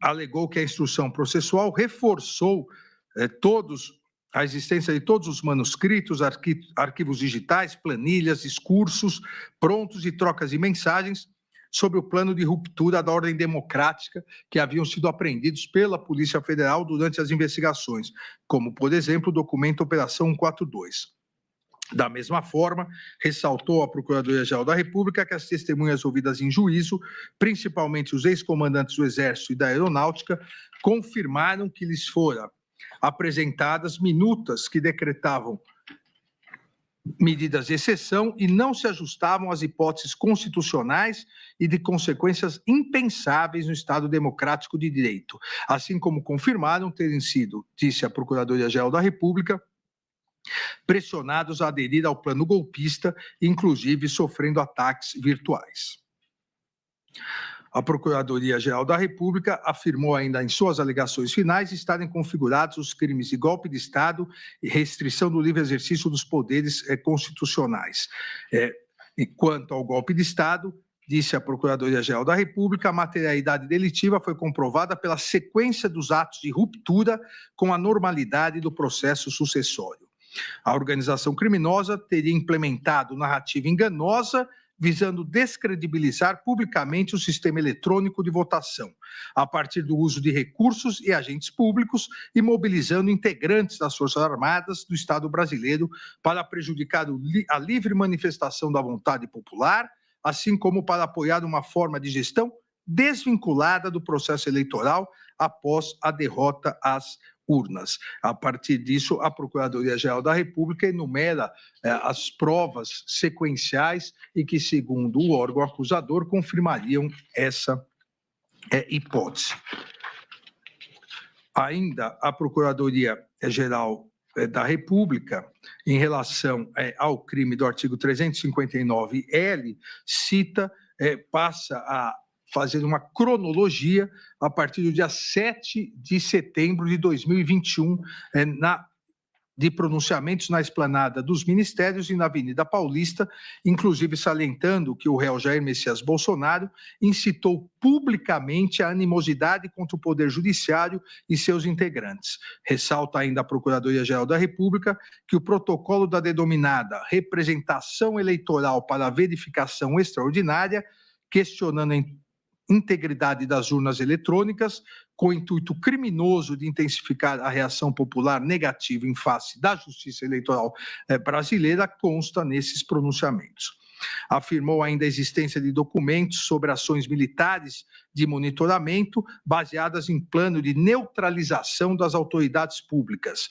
alegou que a instrução processual reforçou a existência de todos os manuscritos, arquivos digitais, planilhas, discursos prontos e trocas de mensagens sobre o plano de ruptura da ordem democrática que haviam sido apreendidos pela Polícia Federal durante as investigações, como, por exemplo, o documento Operação 142. Da mesma forma, ressaltou a Procuradoria-Geral da República que as testemunhas ouvidas em juízo, principalmente os ex-comandantes do Exército e da Aeronáutica, confirmaram que lhes fora apresentadas minutas que decretavam medidas de exceção e não se ajustavam às hipóteses constitucionais e de consequências impensáveis no Estado democrático de direito, assim como confirmaram terem sido, disse a Procuradoria-Geral da República, pressionados a aderir ao plano golpista, inclusive sofrendo ataques virtuais. A Procuradoria-Geral da República afirmou ainda em suas alegações finais estarem configurados os crimes de golpe de Estado e restrição do livre exercício dos poderes constitucionais. E quanto ao golpe de Estado, disse a Procuradoria-Geral da República, a materialidade delitiva foi comprovada pela sequência dos atos de ruptura com a normalidade do processo sucessório. A organização criminosa teria implementado narrativa enganosa visando descredibilizar publicamente o sistema eletrônico de votação, a partir do uso de recursos e agentes públicos e mobilizando integrantes das Forças Armadas do Estado brasileiro para prejudicar a livre manifestação da vontade popular, assim como para apoiar uma forma de gestão desvinculada do processo eleitoral após a derrota às urnas. A partir disso, a Procuradoria-Geral da República enumera as provas sequenciais e que, segundo o órgão acusador, confirmariam essa hipótese. Ainda a Procuradoria-Geral da República, em relação ao crime do artigo 359-L, passa a fazer uma cronologia a partir do dia 7 de setembro de 2021, de pronunciamentos na esplanada dos ministérios e na Avenida Paulista, inclusive salientando que o réu Jair Messias Bolsonaro incitou publicamente a animosidade contra o Poder Judiciário e seus integrantes. Ressalta ainda a Procuradoria-Geral da República que o protocolo da denominada representação eleitoral para a verificação extraordinária, questionando a integridade das urnas eletrônicas, com o intuito criminoso de intensificar a reação popular negativa em face da justiça eleitoral brasileira, consta nesses pronunciamentos. Afirmou ainda a existência de documentos sobre ações militares de monitoramento baseadas em plano de neutralização das autoridades públicas,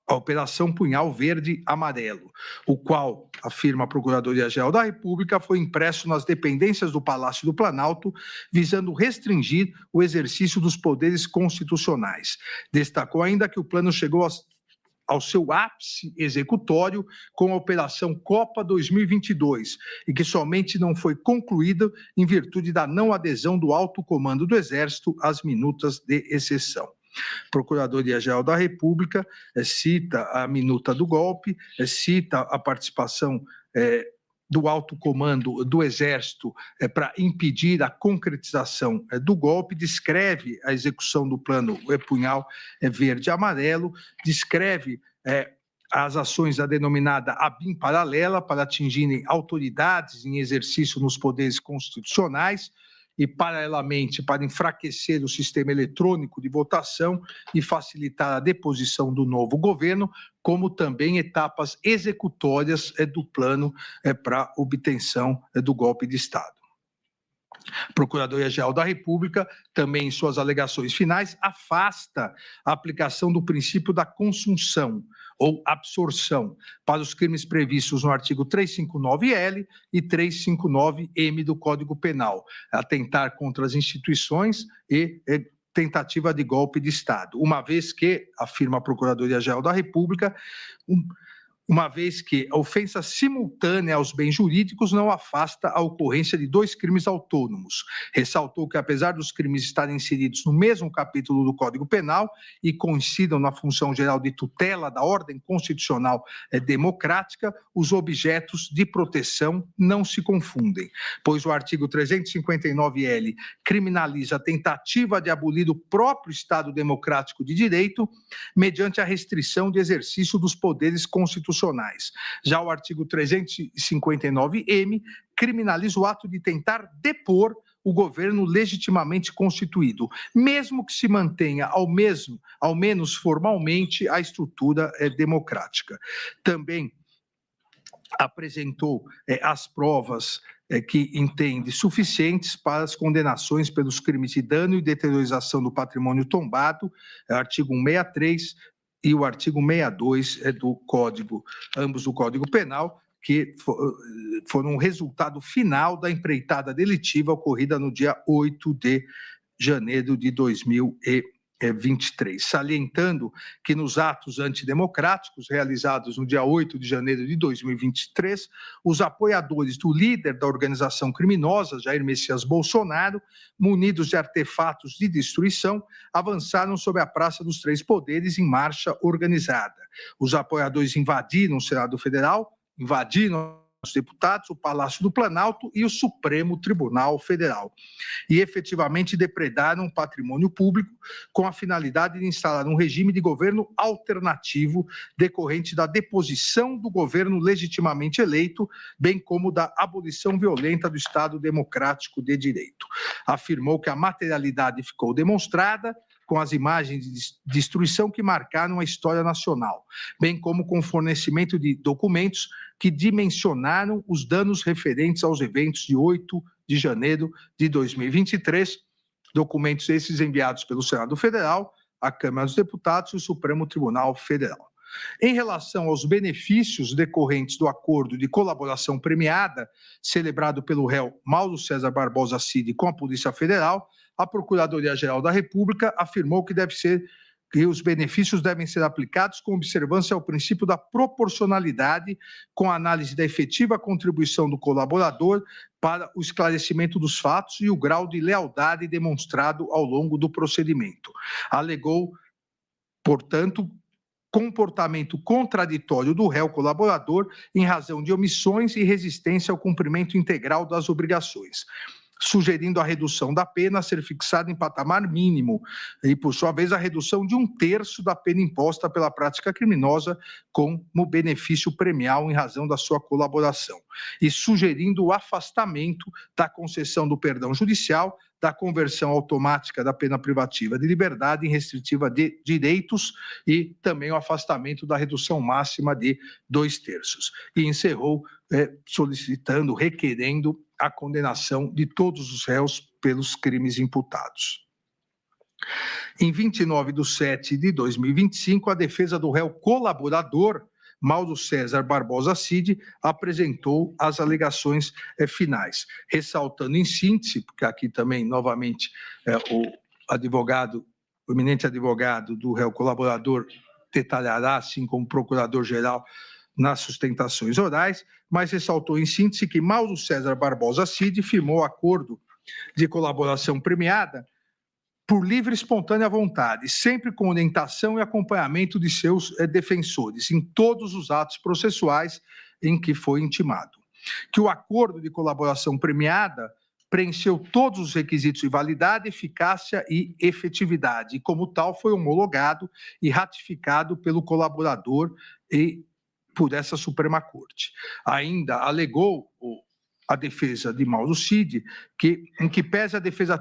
a Operação Punhal Verde-Amarelo, o qual, afirma a Procuradoria-Geral da República, foi impresso nas dependências do Palácio do Planalto, visando restringir o exercício dos poderes constitucionais. Destacou ainda que o plano chegou ao seu ápice executório com a Operação Copa 2022 e que somente não foi concluída em virtude da não adesão do alto comando do Exército às minutas de exceção. Procuradoria-Geral da República cita a minuta do golpe, cita a participação do alto comando do Exército para impedir a concretização do golpe, descreve a execução do plano Punhal Verde-Amarelo, descreve as ações da denominada ABIN paralela para atingirem autoridades em exercício nos poderes constitucionais, e, paralelamente, para enfraquecer o sistema eletrônico de votação e facilitar a deposição do novo governo, como também etapas executórias do plano para obtenção do golpe de Estado. Procuradoria-Geral da República, também em suas alegações finais, afasta a aplicação do princípio da consunção ou absorção para os crimes previstos no artigo 359-L e 359-M do Código Penal, atentar contra as instituições e tentativa de golpe de Estado, uma vez que, afirma a Procuradoria-Geral da República, uma vez que a ofensa simultânea aos bens jurídicos não afasta a ocorrência de dois crimes autônomos. Ressaltou que, apesar dos crimes estarem inseridos no mesmo capítulo do Código Penal e coincidam na função geral de tutela da ordem constitucional democrática, os objetos de proteção não se confundem, pois o artigo 359-L criminaliza a tentativa de abolir o próprio Estado democrático de direito mediante a restrição de exercício dos poderes constitucionais. Já o artigo 359-M criminaliza o ato de tentar depor o governo legitimamente constituído, mesmo que se mantenha ao menos formalmente a estrutura democrática. Também apresentou as provas que entende suficientes para as condenações pelos crimes de dano e deteriorização do patrimônio tombado, artigo 163, e o artigo 62 do Código, ambos do Código Penal, que foram um resultado final da empreitada delitiva ocorrida no dia 8 de janeiro de 2023, salientando que nos atos antidemocráticos realizados no dia 8 de janeiro de 2023, os apoiadores do líder da organização criminosa, Jair Messias Bolsonaro, munidos de artefatos de destruição, avançaram sobre a Praça dos Três Poderes em marcha organizada. Os apoiadores invadiram o Senado Federal, invadiram os deputados, o Palácio do Planalto e o Supremo Tribunal Federal. E efetivamente depredaram o patrimônio público com a finalidade de instalar um regime de governo alternativo decorrente da deposição do governo legitimamente eleito, bem como da abolição violenta do Estado Democrático de Direito. Afirmou que a materialidade ficou demonstrada com as imagens de destruição que marcaram a história nacional, bem como com o fornecimento de documentos que dimensionaram os danos referentes aos eventos de 8 de janeiro de 2023, documentos esses enviados pelo Senado Federal, a Câmara dos Deputados e o Supremo Tribunal Federal. Em relação aos benefícios decorrentes do acordo de colaboração premiada, celebrado pelo réu Mauro César Barbosa Cid com a Polícia Federal, a Procuradoria-Geral da República afirmou que os benefícios devem ser aplicados com observância ao princípio da proporcionalidade, com a análise da efetiva contribuição do colaborador para o esclarecimento dos fatos e o grau de lealdade demonstrado ao longo do procedimento. Alegou, portanto, comportamento contraditório do réu colaborador em razão de omissões e resistência ao cumprimento integral das obrigações, sugerindo a redução da pena a ser fixada em patamar mínimo e, por sua vez, a redução de 1/3 da pena imposta pela prática criminosa como benefício premial em razão da sua colaboração, e sugerindo o afastamento da concessão do perdão judicial, da conversão automática da pena privativa de liberdade em restritiva de direitos e também o afastamento da redução máxima de 2/3. E encerrou solicitando, requerendo a condenação de todos os réus pelos crimes imputados. Em 29 de setembro de 2025, a defesa do réu colaborador, Mauro César Barbosa Cid, apresentou as alegações finais, ressaltando em síntese, porque aqui também, novamente, o eminente advogado do réu colaborador detalhará, assim como o procurador-geral, nas sustentações orais, mas ressaltou em síntese que Mauro César Barbosa Cid firmou acordo de colaboração premiada por livre e espontânea vontade, sempre com orientação e acompanhamento de seus defensores, em todos os atos processuais em que foi intimado. Que o acordo de colaboração premiada preencheu todos os requisitos de validade, eficácia e efetividade, e como tal foi homologado e ratificado pelo colaborador e por essa Suprema Corte. Ainda alegou a defesa de Mauro Cid que, em que pese a defesa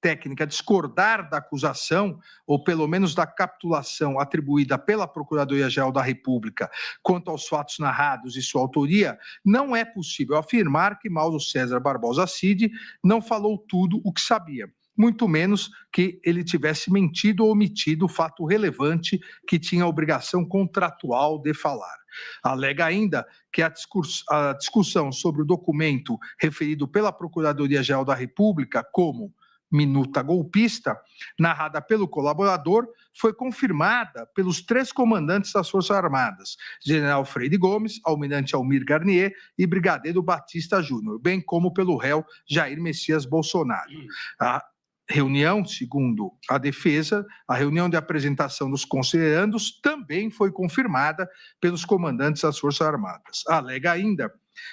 técnica discordar da acusação, ou pelo menos da capitulação atribuída pela Procuradoria-Geral da República quanto aos fatos narrados e sua autoria, não é possível afirmar que Mauro César Barbosa Cid não falou tudo o que sabia, muito menos que ele tivesse mentido ou omitido o fato relevante que tinha a obrigação contratual de falar. Alega ainda que a discussão sobre o documento referido pela Procuradoria-Geral da República como minuta golpista, narrada pelo colaborador, foi confirmada pelos 3 comandantes das Forças Armadas, General Freire Gomes, Almirante Almir Garnier e Brigadeiro Batista Júnior, bem como pelo réu Jair Messias Bolsonaro. A reunião, segundo a defesa, a reunião de apresentação dos considerandos também foi confirmada pelos comandantes das Forças Armadas. Alega ainda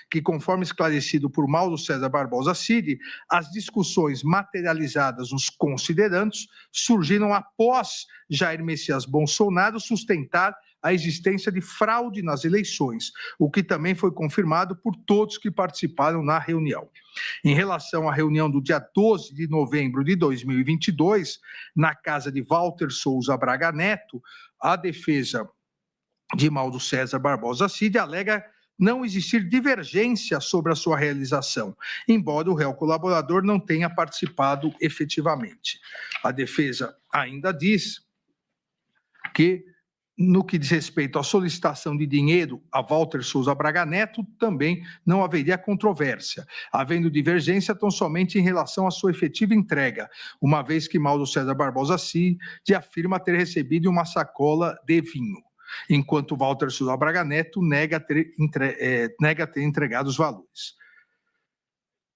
que, conforme esclarecido por Mauro César Barbosa Cid, as discussões materializadas nos considerandos surgiram após Jair Messias Bolsonaro sustentar a existência de fraude nas eleições, o que também foi confirmado por todos que participaram na reunião. Em relação à reunião do dia 12 de novembro de 2022, na casa de Walter Souza Braga Neto, a defesa de Mauro César Barbosa Cid alega não existir divergência sobre a sua realização, embora o réu colaborador não tenha participado efetivamente. A defesa ainda diz que no que diz respeito à solicitação de dinheiro a Walter Souza Braga Neto, também não haveria controvérsia, havendo divergência tão somente em relação à sua efetiva entrega, uma vez que Mauro César Barbosa Cid afirma ter recebido uma sacola de vinho, enquanto Walter Souza Braga Neto nega ter entregado os valores.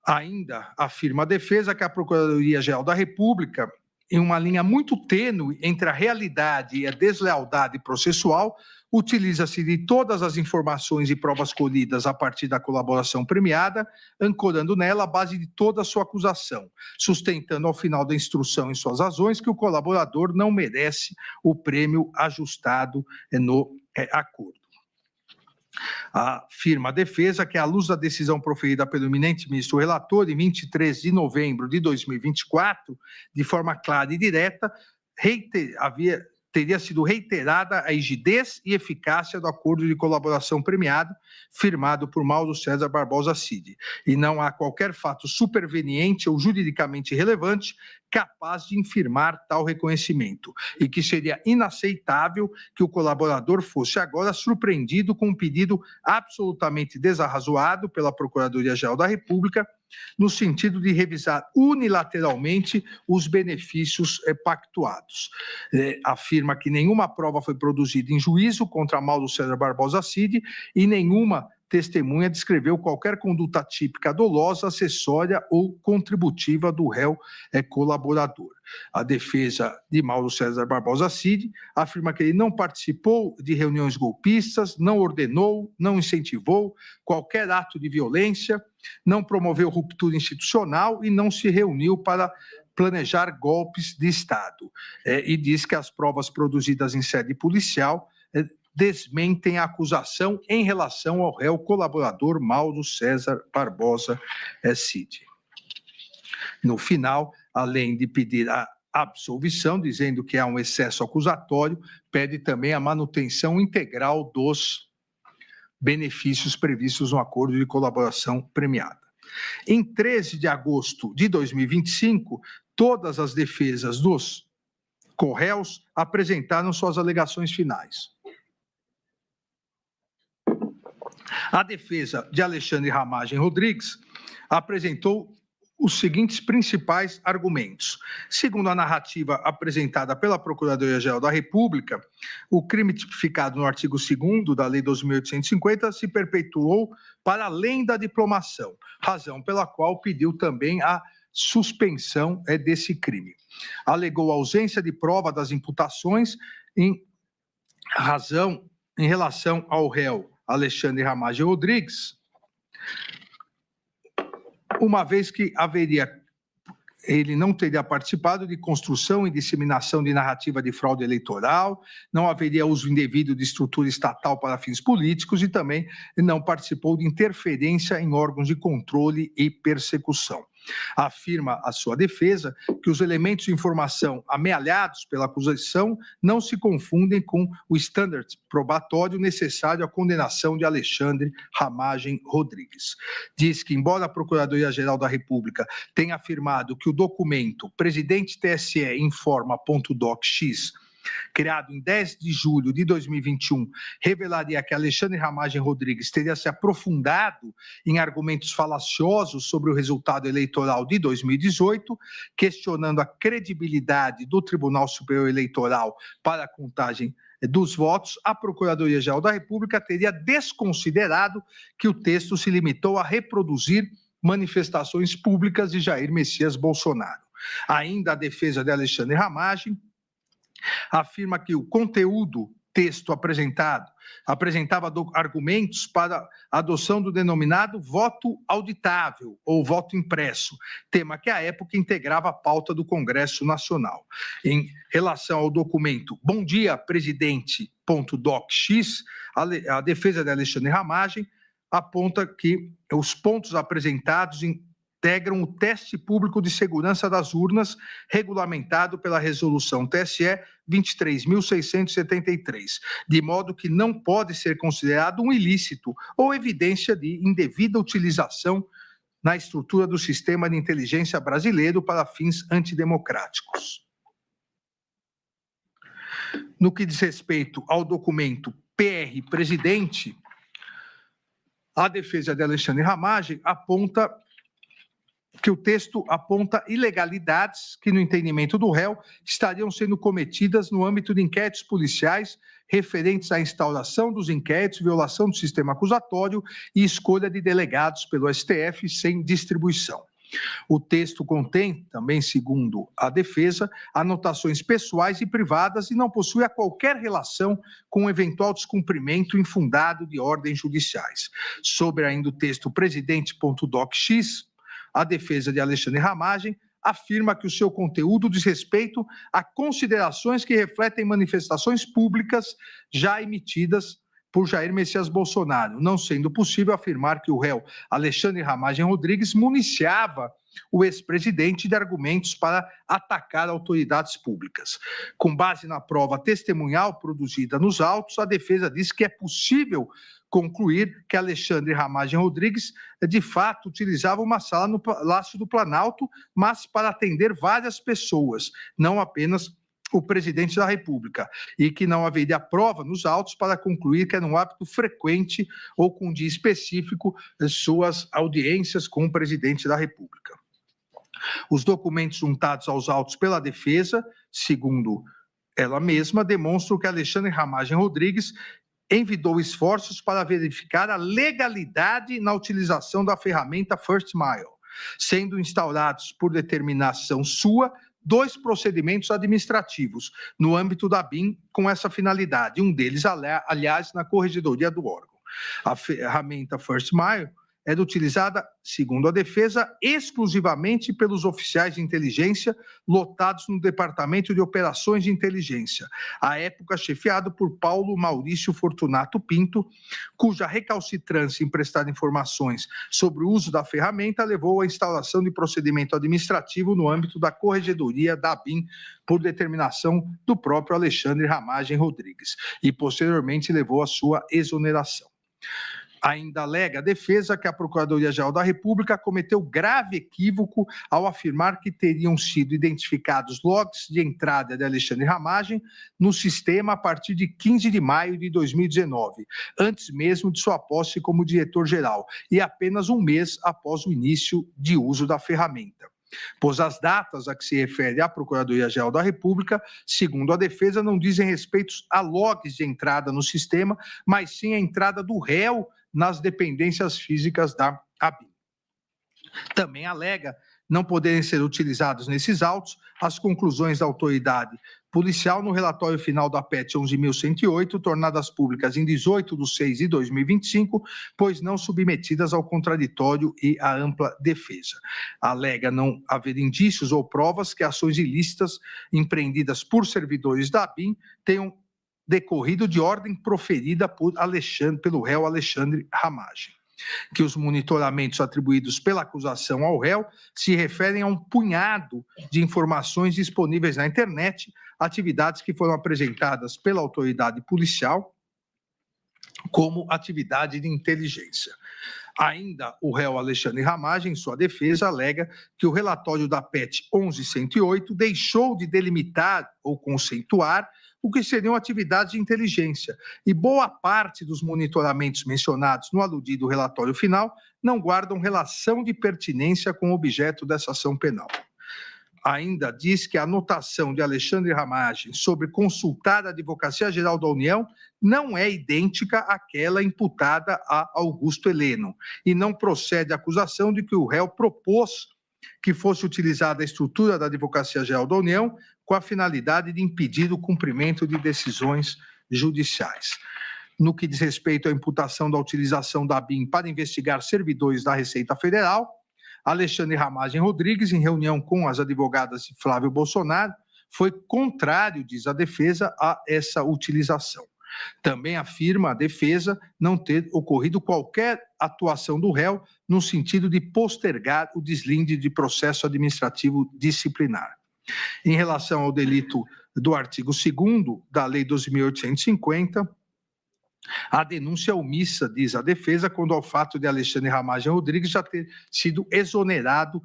Ainda afirma a defesa que a Procuradoria-Geral da República, em uma linha muito tênue entre a realidade e a deslealdade processual, utiliza-se de todas as informações e provas colhidas a partir da colaboração premiada, ancorando nela a base de toda a sua acusação, sustentando ao final da instrução em suas razões que o colaborador não merece o prêmio ajustado no acordo. Afirma a defesa que, à luz da decisão proferida pelo eminente ministro relator, em 23 de novembro de 2024, de forma clara e direta, teria sido reiterada a rigidez e eficácia do acordo de colaboração premiado, firmado por Mauro César Barbosa Cid, e não há qualquer fato superveniente ou juridicamente relevante capaz de infirmar tal reconhecimento, e que seria inaceitável que o colaborador fosse agora surpreendido com um pedido absolutamente desarrazoado pela Procuradoria-Geral da República, no sentido de revisar unilateralmente os benefícios pactuados. Afirma que nenhuma prova foi produzida em juízo contra Mauro César Barbosa Cid e nenhuma testemunha descreveu qualquer conduta típica dolosa, acessória ou contributiva do réu colaborador. A defesa de Mauro César Barbosa Cid afirma que ele não participou de reuniões golpistas, não ordenou, não incentivou qualquer ato de violência, não promoveu ruptura institucional e não se reuniu para planejar golpes de Estado. E diz que as provas produzidas em sede policial desmentem a acusação em relação ao réu colaborador Mauro César Barbosa Cid. No final, além de pedir a absolvição, dizendo que há um excesso acusatório, pede também a manutenção integral dos benefícios previstos no acordo de colaboração premiada. Em 13 de agosto de 2025, todas as defesas dos corréus apresentaram suas alegações finais. A defesa de Alexandre Ramagem Rodrigues apresentou os seguintes principais argumentos. Segundo a narrativa apresentada pela Procuradoria-Geral da República, o crime tipificado no artigo 2º da Lei 12.850 se perpetuou para além da diplomação, razão pela qual pediu também a suspensão desse crime. Alegou a ausência de prova das imputações em relação ao réu Alexandre Ramagem Rodrigues, uma vez que ele não teria participado de construção e disseminação de narrativa de fraude eleitoral, não haveria uso indevido de estrutura estatal para fins políticos e também não participou de interferência em órgãos de controle e persecução. Afirma a sua defesa que os elementos de informação amealhados pela acusação não se confundem com o standard probatório necessário à condenação de Alexandre Ramagem Rodrigues. Diz que, embora a Procuradoria-Geral da República tenha afirmado que o documento Presidente TSE informa.docx, criado em 10 de julho de 2021, revelaria que Alexandre Ramagem Rodrigues teria se aprofundado em argumentos falaciosos sobre o resultado eleitoral de 2018, questionando a credibilidade do Tribunal Superior Eleitoral para a contagem dos votos, a Procuradoria-Geral da República teria desconsiderado que o texto se limitou a reproduzir manifestações públicas de Jair Messias Bolsonaro. Ainda a defesa de Alexandre Ramagem afirma que o conteúdo texto apresentava argumentos para a adoção do denominado voto auditável ou voto impresso, tema que à época integrava a pauta do Congresso Nacional. Em relação ao documento Bom Dia Presidente.docx, a defesa de Alexandre Ramagem aponta que os pontos apresentados integram o teste público de segurança das urnas, regulamentado pela resolução TSE 23.673, de modo que não pode ser considerado um ilícito ou evidência de indevida utilização na estrutura do sistema de inteligência brasileiro para fins antidemocráticos. No que diz respeito ao documento PR-Presidente, a defesa de Alexandre Ramagem aponta que o texto aponta ilegalidades que, no entendimento do réu, estariam sendo cometidas no âmbito de inquéritos policiais referentes à instauração dos inquéritos, violação do sistema acusatório e escolha de delegados pelo STF sem distribuição. O texto contém, também segundo a defesa, anotações pessoais e privadas e não possui qualquer relação com o eventual descumprimento infundado de ordens judiciais. Sobre ainda o texto presidente.docx, a defesa de Alexandre Ramagem afirma que o seu conteúdo diz respeito a considerações que refletem manifestações públicas já emitidas por Jair Messias Bolsonaro, não sendo possível afirmar que o réu Alexandre Ramagem Rodrigues municiava o ex-presidente de argumentos para atacar autoridades públicas. Com base na prova testemunhal produzida nos autos, a defesa diz que é possível concluir que Alexandre Ramagem Rodrigues, de fato, utilizava uma sala no Palácio do Planalto, mas para atender várias pessoas, não apenas o presidente da República, e que não haveria prova nos autos para concluir que era um hábito frequente ou com dia específico suas audiências com o presidente da República. Os documentos juntados aos autos pela defesa, segundo ela mesma, demonstram que Alexandre Ramagem Rodrigues envidou esforços para verificar a legalidade na utilização da ferramenta First Mile, sendo instaurados por determinação sua 2 procedimentos administrativos no âmbito da BIM com essa finalidade, um deles, aliás, na corregedoria do órgão. A ferramenta First Mile era utilizada, segundo a defesa, exclusivamente pelos oficiais de inteligência lotados no Departamento de Operações de Inteligência, à época chefiado por Paulo Maurício Fortunato Pinto, cuja recalcitrância em prestar informações sobre o uso da ferramenta levou à instauração de procedimento administrativo no âmbito da corregedoria da ABIN, por determinação do próprio Alexandre Ramagem Rodrigues, e posteriormente levou à sua exoneração. Ainda alega a defesa que a Procuradoria-Geral da República cometeu grave equívoco ao afirmar que teriam sido identificados logs de entrada de Alexandre Ramagem no sistema a partir de 15 de maio de 2019, antes mesmo de sua posse como diretor-geral, e apenas um mês após o início de uso da ferramenta. Pois as datas a que se refere a Procuradoria-Geral da República, segundo a defesa, não dizem respeito a logs de entrada no sistema, mas sim a entrada do réu nas dependências físicas da ABIN. Também alega não poderem ser utilizados nesses autos as conclusões da autoridade policial no relatório final da PET 11.108, tornadas públicas em 18/6/2025, pois não submetidas ao contraditório e à ampla defesa. Alega não haver indícios ou provas que ações ilícitas empreendidas por servidores da ABIN tenham decorrido de ordem proferida pelo réu Alexandre Ramagem. Que os monitoramentos atribuídos pela acusação ao réu se referem a um punhado de informações disponíveis na internet, atividades que foram apresentadas pela autoridade policial como atividade de inteligência. Ainda o réu Alexandre Ramagem, em sua defesa, alega que o relatório da PET 11.108 deixou de delimitar ou conceituar o que seriam atividades de inteligência, e boa parte dos monitoramentos mencionados no aludido relatório final não guardam relação de pertinência com o objeto dessa ação penal. Ainda diz que a anotação de Alexandre Ramagem sobre consultar a Advocacia Geral da União não é idêntica àquela imputada a Augusto Heleno, e não procede a acusação de que o réu propôs que fosse utilizada a estrutura da Advocacia Geral da União com a finalidade de impedir o cumprimento de decisões judiciais. No que diz respeito à imputação da utilização da ABIN para investigar servidores da Receita Federal, Alexandre Ramagem Rodrigues, em reunião com as advogadas de Flávio Bolsonaro, foi contrário, diz a defesa, a essa utilização. Também afirma a defesa não ter ocorrido qualquer atuação do réu no sentido de postergar o deslinde de processo administrativo disciplinar. Em relação ao delito do artigo 2º da Lei 12.850, a denúncia omissa, diz a defesa, quando ao fato de Alexandre Ramagem Rodrigues já ter sido exonerado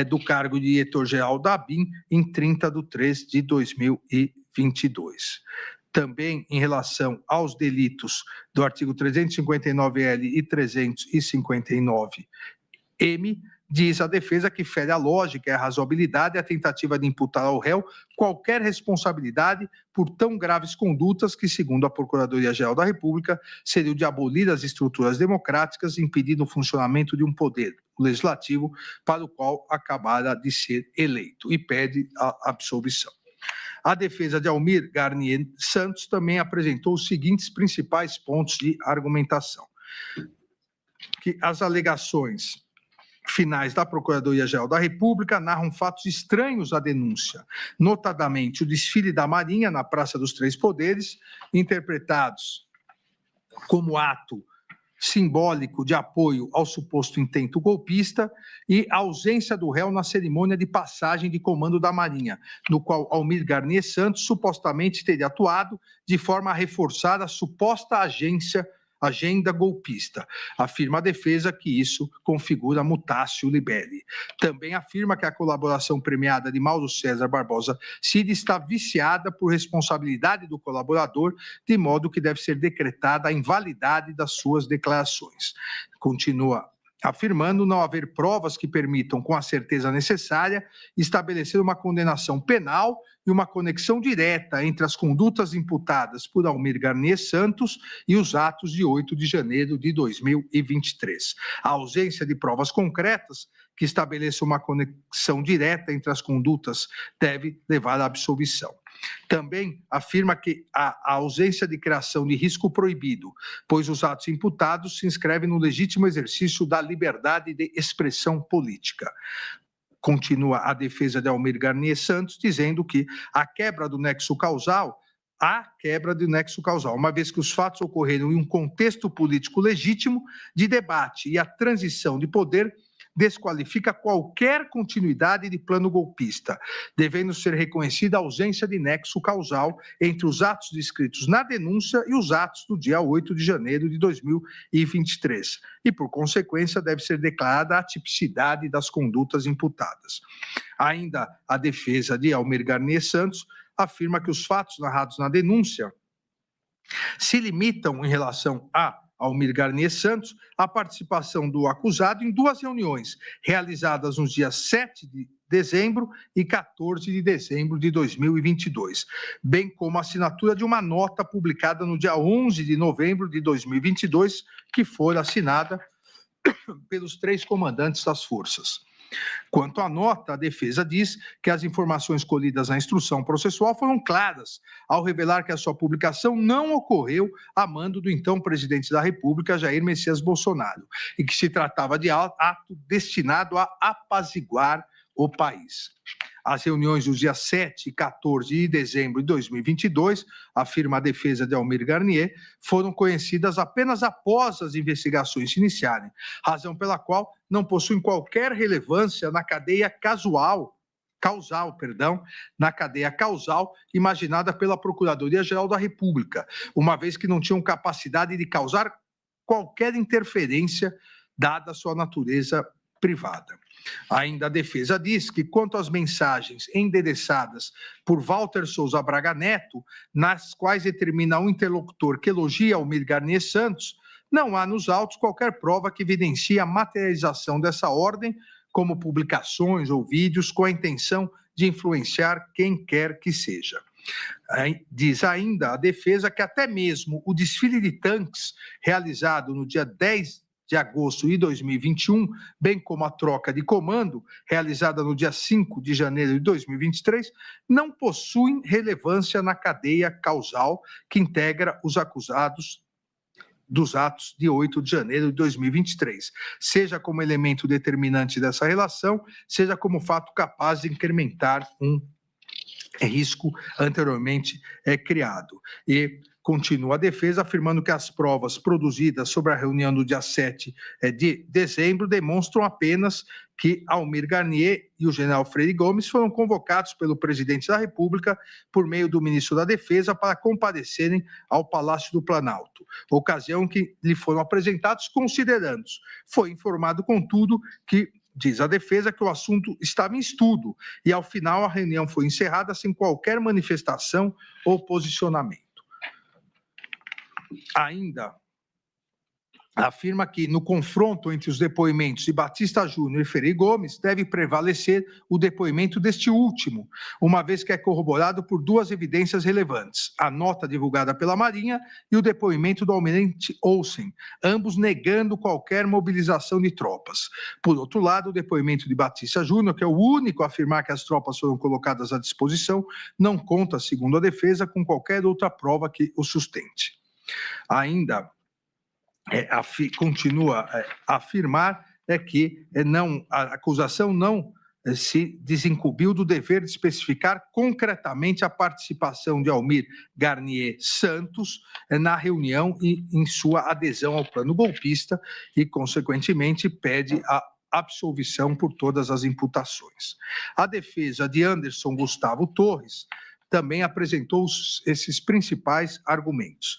do cargo de diretor-geral da ABIN em 30/3/2022. também em relação aos delitos do artigo 359-L e 359-M, diz a defesa que fere a lógica e a razoabilidade a tentativa de imputar ao réu qualquer responsabilidade por tão graves condutas que, segundo a Procuradoria-Geral da República, seriam de abolir as estruturas democráticas, impedindo o funcionamento de um poder legislativo para o qual acabara de ser eleito, e pede a absolvição. A defesa de Almir Garnier Santos também apresentou os seguintes principais pontos de argumentação: que as alegações finais da Procuradoria-Geral da República narram fatos estranhos à denúncia, notadamente o desfile da Marinha na Praça dos Três Poderes, interpretados como ato simbólico de apoio ao suposto intento golpista, e a ausência do réu na cerimônia de passagem de comando da Marinha, no qual Almir Garnier Santos supostamente teria atuado de forma a reforçar a suposta agenda golpista. Afirma a defesa que isso configura mutatio libelli. Também afirma que a colaboração premiada de Mauro César Barbosa Cid está viciada por responsabilidade do colaborador, de modo que deve ser decretada a invalidade das suas declarações. Continua afirmando não haver provas que permitam, com a certeza necessária, estabelecer uma condenação penal e uma conexão direta entre as condutas imputadas por Almir Garnier Santos e os atos de 8 de janeiro de 2023. A ausência de provas concretas que estabeleçam uma conexão direta entre as condutas deve levar à absolvição. Também afirma que a ausência de criação de risco proibido, pois os atos imputados se inscrevem no legítimo exercício da liberdade de expressão política. Continua a defesa de Almir Garnier Santos, dizendo que há quebra do nexo causal, uma vez que os fatos ocorreram em um contexto político legítimo de debate e a transição de poder desqualifica qualquer continuidade de plano golpista, devendo ser reconhecida a ausência de nexo causal entre os atos descritos na denúncia e os atos do dia 8 de janeiro de 2023, e, por consequência, deve ser declarada a atipicidade das condutas imputadas. Ainda a defesa de Almir Garnier Santos afirma que os fatos narrados na denúncia se limitam em relação a Almir Garnier Santos a participação do acusado em duas reuniões realizadas nos dias 7 de dezembro e 14 de dezembro de 2022, bem como a assinatura de uma nota publicada no dia 11 de novembro de 2022, que foi assinada pelos 3 comandantes das forças. Quanto à nota, a defesa diz que as informações colhidas na instrução processual foram claras, ao revelar que a sua publicação não ocorreu a mando do então presidente da República, Jair Messias Bolsonaro, e que se tratava de ato destinado a apaziguar o país. As reuniões dos dias 7 e 14 de dezembro de 2022, afirma a defesa de Almir Garnier, foram conhecidas apenas após as investigações se iniciarem, razão pela qual não possuem qualquer relevância na cadeia causal imaginada pela Procuradoria-Geral da República, uma vez que não tinham capacidade de causar qualquer interferência, dada a sua natureza privada. Ainda a defesa diz que, quanto às mensagens endereçadas por Walter Souza Braga Neto, nas quais determina um interlocutor que elogia Almir Garnier Santos, não há nos autos qualquer prova que evidencie a materialização dessa ordem, como publicações ou vídeos com a intenção de influenciar quem quer que seja. Diz ainda a defesa que até mesmo o desfile de tanques realizado no dia 10 de agosto de 2021, bem como a troca de comando, realizada no dia 5 de janeiro de 2023, não possuem relevância na cadeia causal que integra os acusados dos atos de 8 de janeiro de 2023, seja como elemento determinante dessa relação, seja como fato capaz de incrementar um risco anteriormente criado. E continua a defesa afirmando que as provas produzidas sobre a reunião do dia 7 de dezembro demonstram apenas que Almir Garnier e o general Freire Gomes foram convocados pelo presidente da República por meio do ministro da Defesa para comparecerem ao Palácio do Planalto, ocasião que lhe foram apresentados considerandos. Foi informado, contudo, que diz a defesa que o assunto estava em estudo e, ao final, a reunião foi encerrada sem qualquer manifestação ou posicionamento. ainda afirma que, no confronto entre os depoimentos de Batista Júnior e Ferreira Gomes, deve prevalecer o depoimento deste último, uma vez que é corroborado por duas evidências relevantes: a nota divulgada pela Marinha e o depoimento do almirante Olsen, ambos negando qualquer mobilização de tropas. Por outro lado, o depoimento de Batista Júnior, que é o único a afirmar que as tropas foram colocadas à disposição, não conta, segundo a defesa, com qualquer outra prova que o sustente. Ainda continua a afirmar que a acusação não se desincumbiu do dever de especificar concretamente a participação de Almir Garnier Santos na reunião e em sua adesão ao plano golpista e, consequentemente, pede a absolvição por todas as imputações. A defesa de Anderson Gustavo Torres também apresentou esses principais argumentos.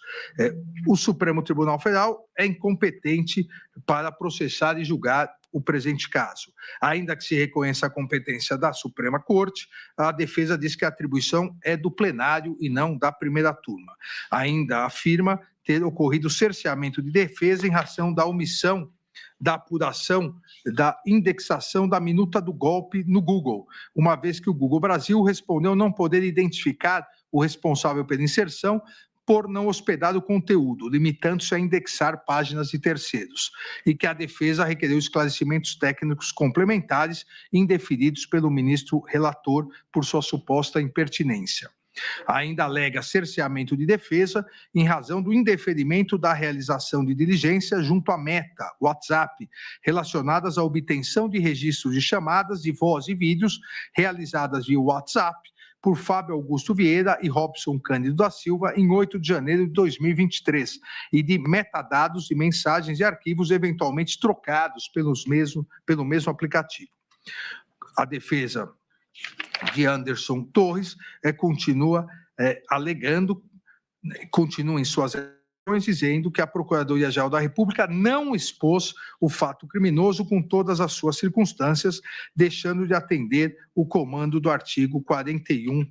O Supremo Tribunal Federal é incompetente para processar e julgar o presente caso. Ainda que se reconheça a competência da Suprema Corte, a defesa diz que a atribuição é do plenário e não da primeira turma. Ainda afirma ter ocorrido cerceamento de defesa em razão da omissão da apuração da indexação da minuta do golpe no Google, uma vez que o Google Brasil respondeu não poder identificar o responsável pela inserção por não hospedar o conteúdo, limitando-se a indexar páginas de terceiros, e que a defesa requereu esclarecimentos técnicos complementares indeferidos pelo ministro relator por sua suposta impertinência. Ainda alega cerceamento de defesa em razão do indeferimento da realização de diligência junto à Meta, WhatsApp, relacionadas à obtenção de registros de chamadas de voz e vídeos realizadas via WhatsApp por Fábio Augusto Vieira e Robson Cândido da Silva em 8 de janeiro de 2023 e de metadados de mensagens e arquivos eventualmente trocados pelo mesmo aplicativo. A defesa de Anderson Torres continua alegando, continua em suas ações dizendo que a Procuradoria-Geral da República não expôs o fato criminoso com todas as suas circunstâncias, deixando de atender o comando do artigo 41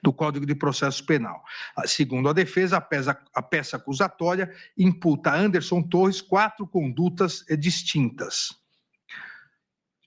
do Código de Processo Penal. Segundo a defesa, a peça acusatória imputa a Anderson Torres 4 condutas distintas.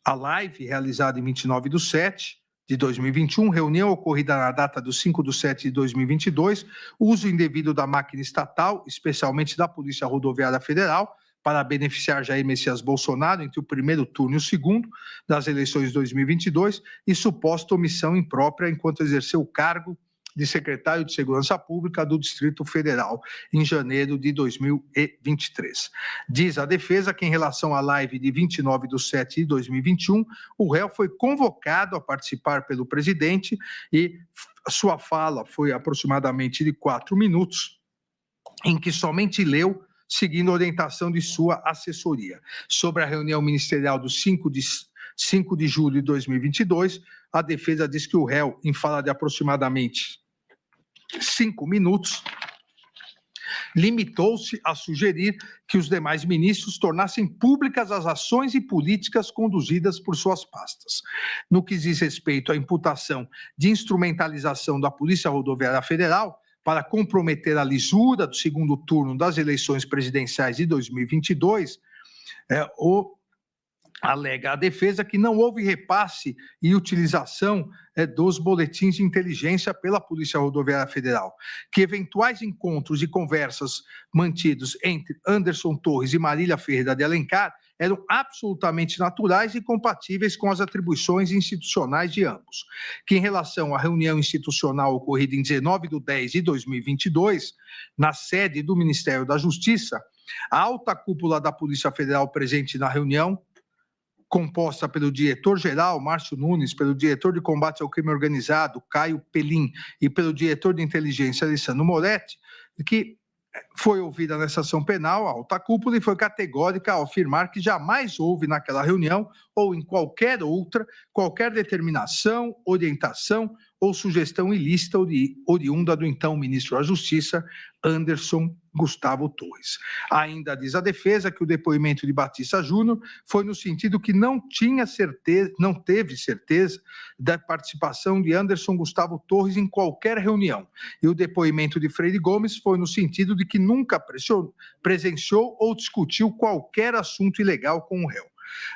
A live, realizada em 29/7/2021, reunião ocorrida na data do 5/7/2022, uso indevido da máquina estatal, especialmente da Polícia Rodoviária Federal, para beneficiar Jair Messias Bolsonaro entre o primeiro turno e o segundo das eleições de 2022 e suposta omissão imprópria enquanto exerceu o cargo de secretário de Segurança Pública do Distrito Federal, em janeiro de 2023. Diz a defesa que, em relação à live de 29/7/2021, o réu foi convocado a participar pelo presidente e sua fala foi aproximadamente de 4 minutos, em que somente leu, seguindo a orientação de sua assessoria. Sobre a reunião ministerial do 5 de julho de 2022, a defesa diz que o réu, em fala de aproximadamente 5 minutos, limitou-se a sugerir que os demais ministros tornassem públicas as ações e políticas conduzidas por suas pastas. No que diz respeito à imputação de instrumentalização da Polícia Rodoviária Federal para comprometer a lisura do segundo turno das eleições presidenciais de 2022, alega a defesa que não houve repasse e utilização dos boletins de inteligência pela Polícia Rodoviária Federal, que eventuais encontros e conversas mantidos entre Anderson Torres e Marília Ferreira de Alencar eram absolutamente naturais e compatíveis com as atribuições institucionais de ambos, que em relação à reunião institucional ocorrida em 19/10/2022, na sede do Ministério da Justiça, a alta cúpula da Polícia Federal presente na reunião, composta pelo diretor-geral, Márcio Nunes, pelo diretor de combate ao crime organizado, Caio Pelim, e pelo diretor de inteligência, Alessandro Moretti, que foi ouvida nessa ação penal, a alta cúpula, e foi categórica ao afirmar que jamais houve naquela reunião, ou em qualquer outra, qualquer determinação, orientação ou sugestão ilícita oriunda do então ministro da Justiça, Anderson Gustavo Torres. Ainda diz a defesa que o depoimento de Batista Júnior foi no sentido que não teve certeza da participação de Anderson Gustavo Torres em qualquer reunião. E o depoimento de Freire Gomes foi no sentido de que nunca presenciou ou discutiu qualquer assunto ilegal com o réu.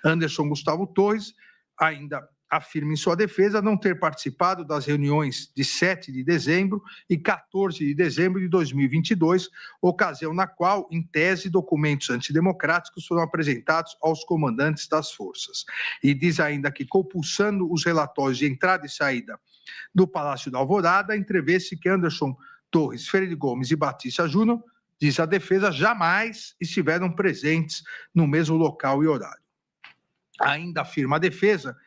Anderson Gustavo Torres ainda afirma em sua defesa não ter participado das reuniões de 7 de dezembro e 14 de dezembro de 2022, ocasião na qual, em tese, documentos antidemocráticos foram apresentados aos comandantes das forças. E diz ainda que, compulsando os relatórios de entrada e saída do Palácio da Alvorada, entrevê-se que Anderson Torres, Freire Gomes e Batista Júnior, diz a defesa, jamais estiveram presentes no mesmo local e horário. Ainda afirma a defesa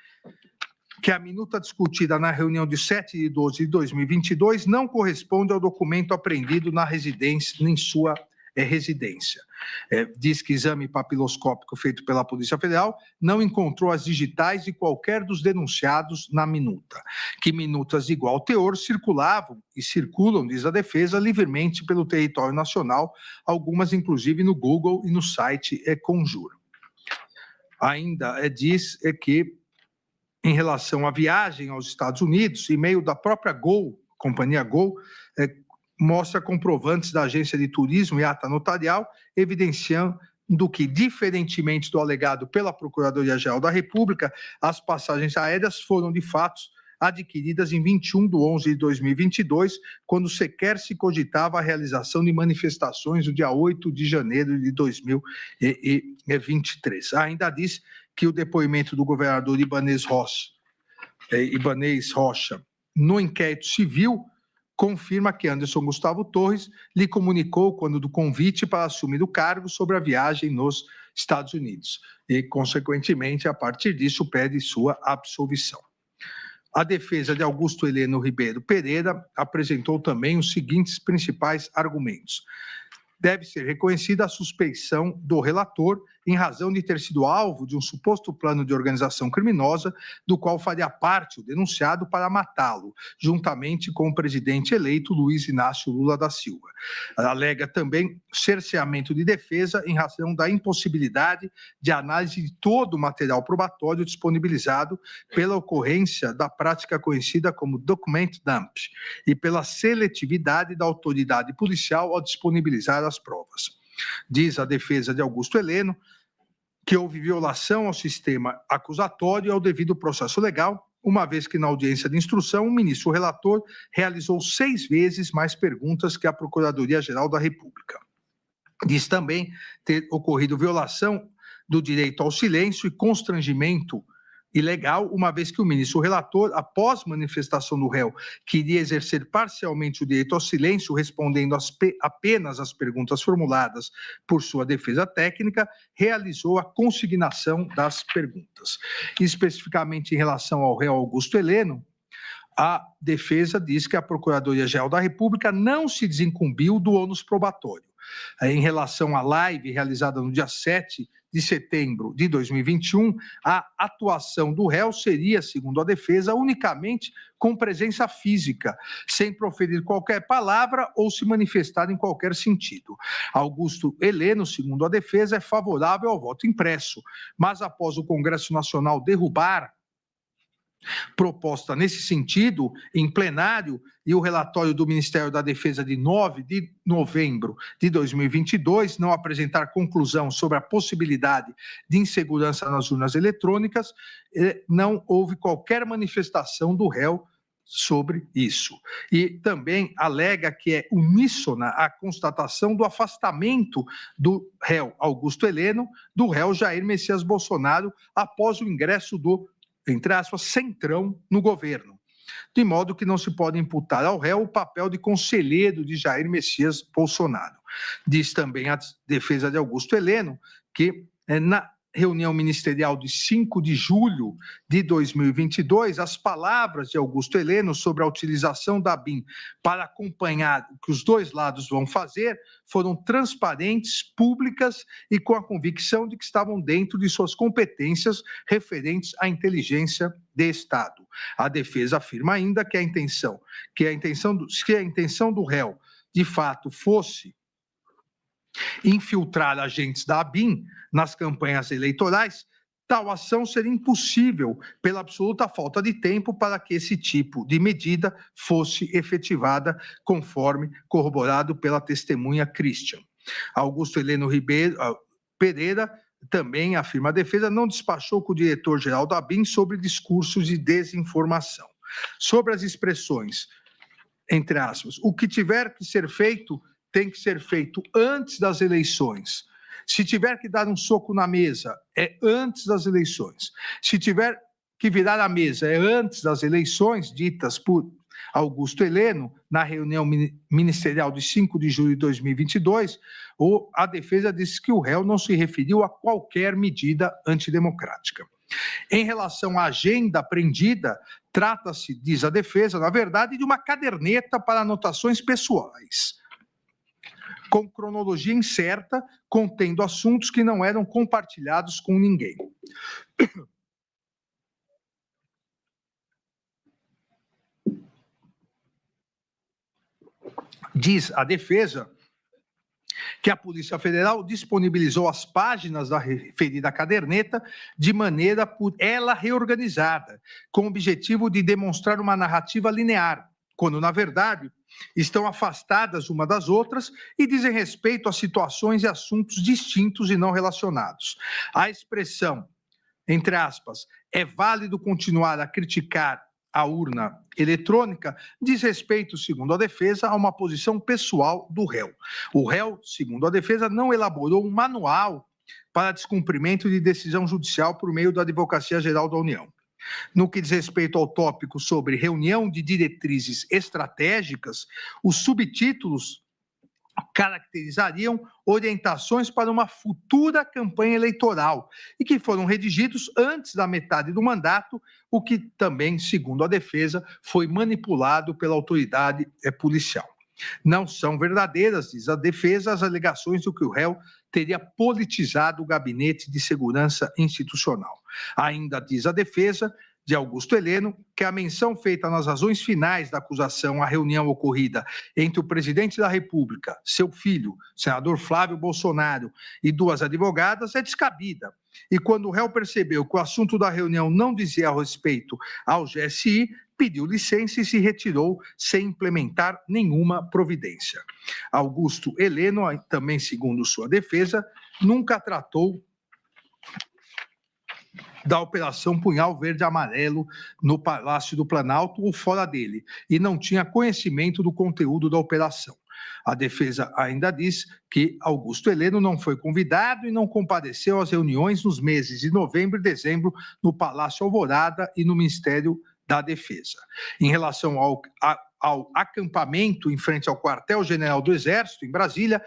que a minuta discutida na reunião de 7 de 12 de 2022 não corresponde ao documento apreendido na residência, em sua residência. Diz que exame papiloscópico feito pela Polícia Federal não encontrou as digitais de qualquer dos denunciados na minuta, que minutas de igual teor circulavam e circulam, diz a defesa, livremente pelo território nacional, algumas inclusive no Google e no site Conjura. Ainda diz que, em relação à viagem aos Estados Unidos, e-mail da própria Gol, companhia Gol, mostra comprovantes da agência de turismo e ata notarial, evidenciando que, diferentemente do alegado pela Procuradoria-Geral da República, as passagens aéreas foram, de fato, adquiridas em 21 de 11 de 2022, quando sequer se cogitava a realização de manifestações no dia 8 de janeiro de 2023. Ainda diz que o depoimento do governador Ibanez Rocha no inquérito civil confirma que Anderson Gustavo Torres lhe comunicou quando do convite para assumir o cargo sobre a viagem nos Estados Unidos e, consequentemente, a partir disso, pede sua absolvição. A defesa de Augusto Heleno Ribeiro Pereira apresentou também os seguintes principais argumentos. Deve ser reconhecida a suspeição do relator em razão de ter sido alvo de um suposto plano de organização criminosa, do qual faria parte o denunciado para matá-lo, juntamente com o presidente eleito Luiz Inácio Lula da Silva. Alega também cerceamento de defesa em razão da impossibilidade de análise de todo o material probatório disponibilizado pela ocorrência da prática conhecida como document dump e pela seletividade da autoridade policial ao disponibilizar as provas. Diz a defesa de Augusto Heleno que houve violação ao sistema acusatório e ao devido processo legal, uma vez que na audiência de instrução o ministro relator realizou 6 vezes mais perguntas que a Procuradoria-Geral da República. Diz também ter ocorrido violação do direito ao silêncio e constrangimento ilegal, uma vez que o ministro relator, após manifestação do réu, queria exercer parcialmente o direito ao silêncio, respondendo apenas às perguntas formuladas por sua defesa técnica, realizou a consignação das perguntas. Especificamente em relação ao réu Augusto Heleno, a defesa diz que a Procuradoria-Geral da República não se desincumbiu do ônus probatório. Em relação à live realizada no dia 7 de setembro de 2021, a atuação do réu seria, segundo a defesa, unicamente com presença física, sem proferir qualquer palavra ou se manifestar em qualquer sentido. Augusto Heleno, segundo a defesa, é favorável ao voto impresso, mas após o Congresso Nacional derrubar proposta nesse sentido, em plenário, e o relatório do Ministério da Defesa de 9 de novembro de 2022 não apresentar conclusão sobre a possibilidade de insegurança nas urnas eletrônicas, não houve qualquer manifestação do réu sobre isso. E também alega que é uníssona a constatação do afastamento do réu Augusto Heleno do réu Jair Messias Bolsonaro após o ingresso do, entre aspas, centrão no governo, de modo que não se pode imputar ao réu o papel de conselheiro de Jair Messias Bolsonaro. Diz também a defesa de Augusto Heleno que reunião ministerial de 5 de julho de 2022, as palavras de Augusto Heleno sobre a utilização da ABIN para acompanhar o que os dois lados vão fazer foram transparentes, públicas e com a convicção de que estavam dentro de suas competências referentes à inteligência de Estado. A defesa afirma ainda que a intenção do réu, de fato, fosse infiltrar agentes da ABIN nas campanhas eleitorais, tal ação seria impossível pela absoluta falta de tempo para que esse tipo de medida fosse efetivada, conforme corroborado pela testemunha Christian. Augusto Heleno Pereira, também, afirma a defesa, não despachou com o diretor-geral da ABIN sobre discursos de desinformação. Sobre as expressões, entre aspas, o que tiver que ser feito tem que ser feito antes das eleições. Se tiver que dar um soco na mesa, é antes das eleições. Se tiver que virar a mesa, é antes das eleições, ditas por Augusto Heleno, na reunião ministerial de 5 de julho de 2022, a defesa disse que o réu não se referiu a qualquer medida antidemocrática. Em relação à agenda apreendida, trata-se, diz a defesa, na verdade, de uma caderneta para anotações pessoais, com cronologia incerta, contendo assuntos que não eram compartilhados com ninguém. Diz a defesa que a Polícia Federal disponibilizou as páginas da referida caderneta de maneira por ela reorganizada, com o objetivo de demonstrar uma narrativa linear, quando, na verdade, estão afastadas uma das outras e dizem respeito a situações e assuntos distintos e não relacionados. A expressão, entre aspas, é válido continuar a criticar a urna eletrônica, diz respeito, segundo a defesa, a uma posição pessoal do réu. O réu, segundo a defesa, não elaborou um manual para descumprimento de decisão judicial por meio da Advocacia Geral da União. No que diz respeito ao tópico sobre reunião de diretrizes estratégicas, os subtítulos caracterizariam orientações para uma futura campanha eleitoral e que foram redigidos antes da metade do mandato, o que também, segundo a defesa, foi manipulado pela autoridade policial. Não são verdadeiras, diz a defesa, as alegações de que o réu teria politizado o Gabinete de Segurança Institucional. Ainda diz a defesa de Augusto Heleno que a menção feita nas razões finais da acusação à reunião ocorrida entre o presidente da República, seu filho, senador Flávio Bolsonaro, e duas advogadas é descabida. E quando o réu percebeu que o assunto da reunião não dizia respeito ao GSI, pediu licença e se retirou sem implementar nenhuma providência. Augusto Heleno, também segundo sua defesa, nunca tratou da Operação Punhal Verde-Amarelo no Palácio do Planalto ou fora dele, e não tinha conhecimento do conteúdo da operação. A defesa ainda diz que Augusto Heleno não foi convidado e não compareceu às reuniões nos meses de novembro e dezembro no Palácio Alvorada e no Ministério da Defesa. Em relação ao acampamento em frente ao quartel-general do Exército, em Brasília,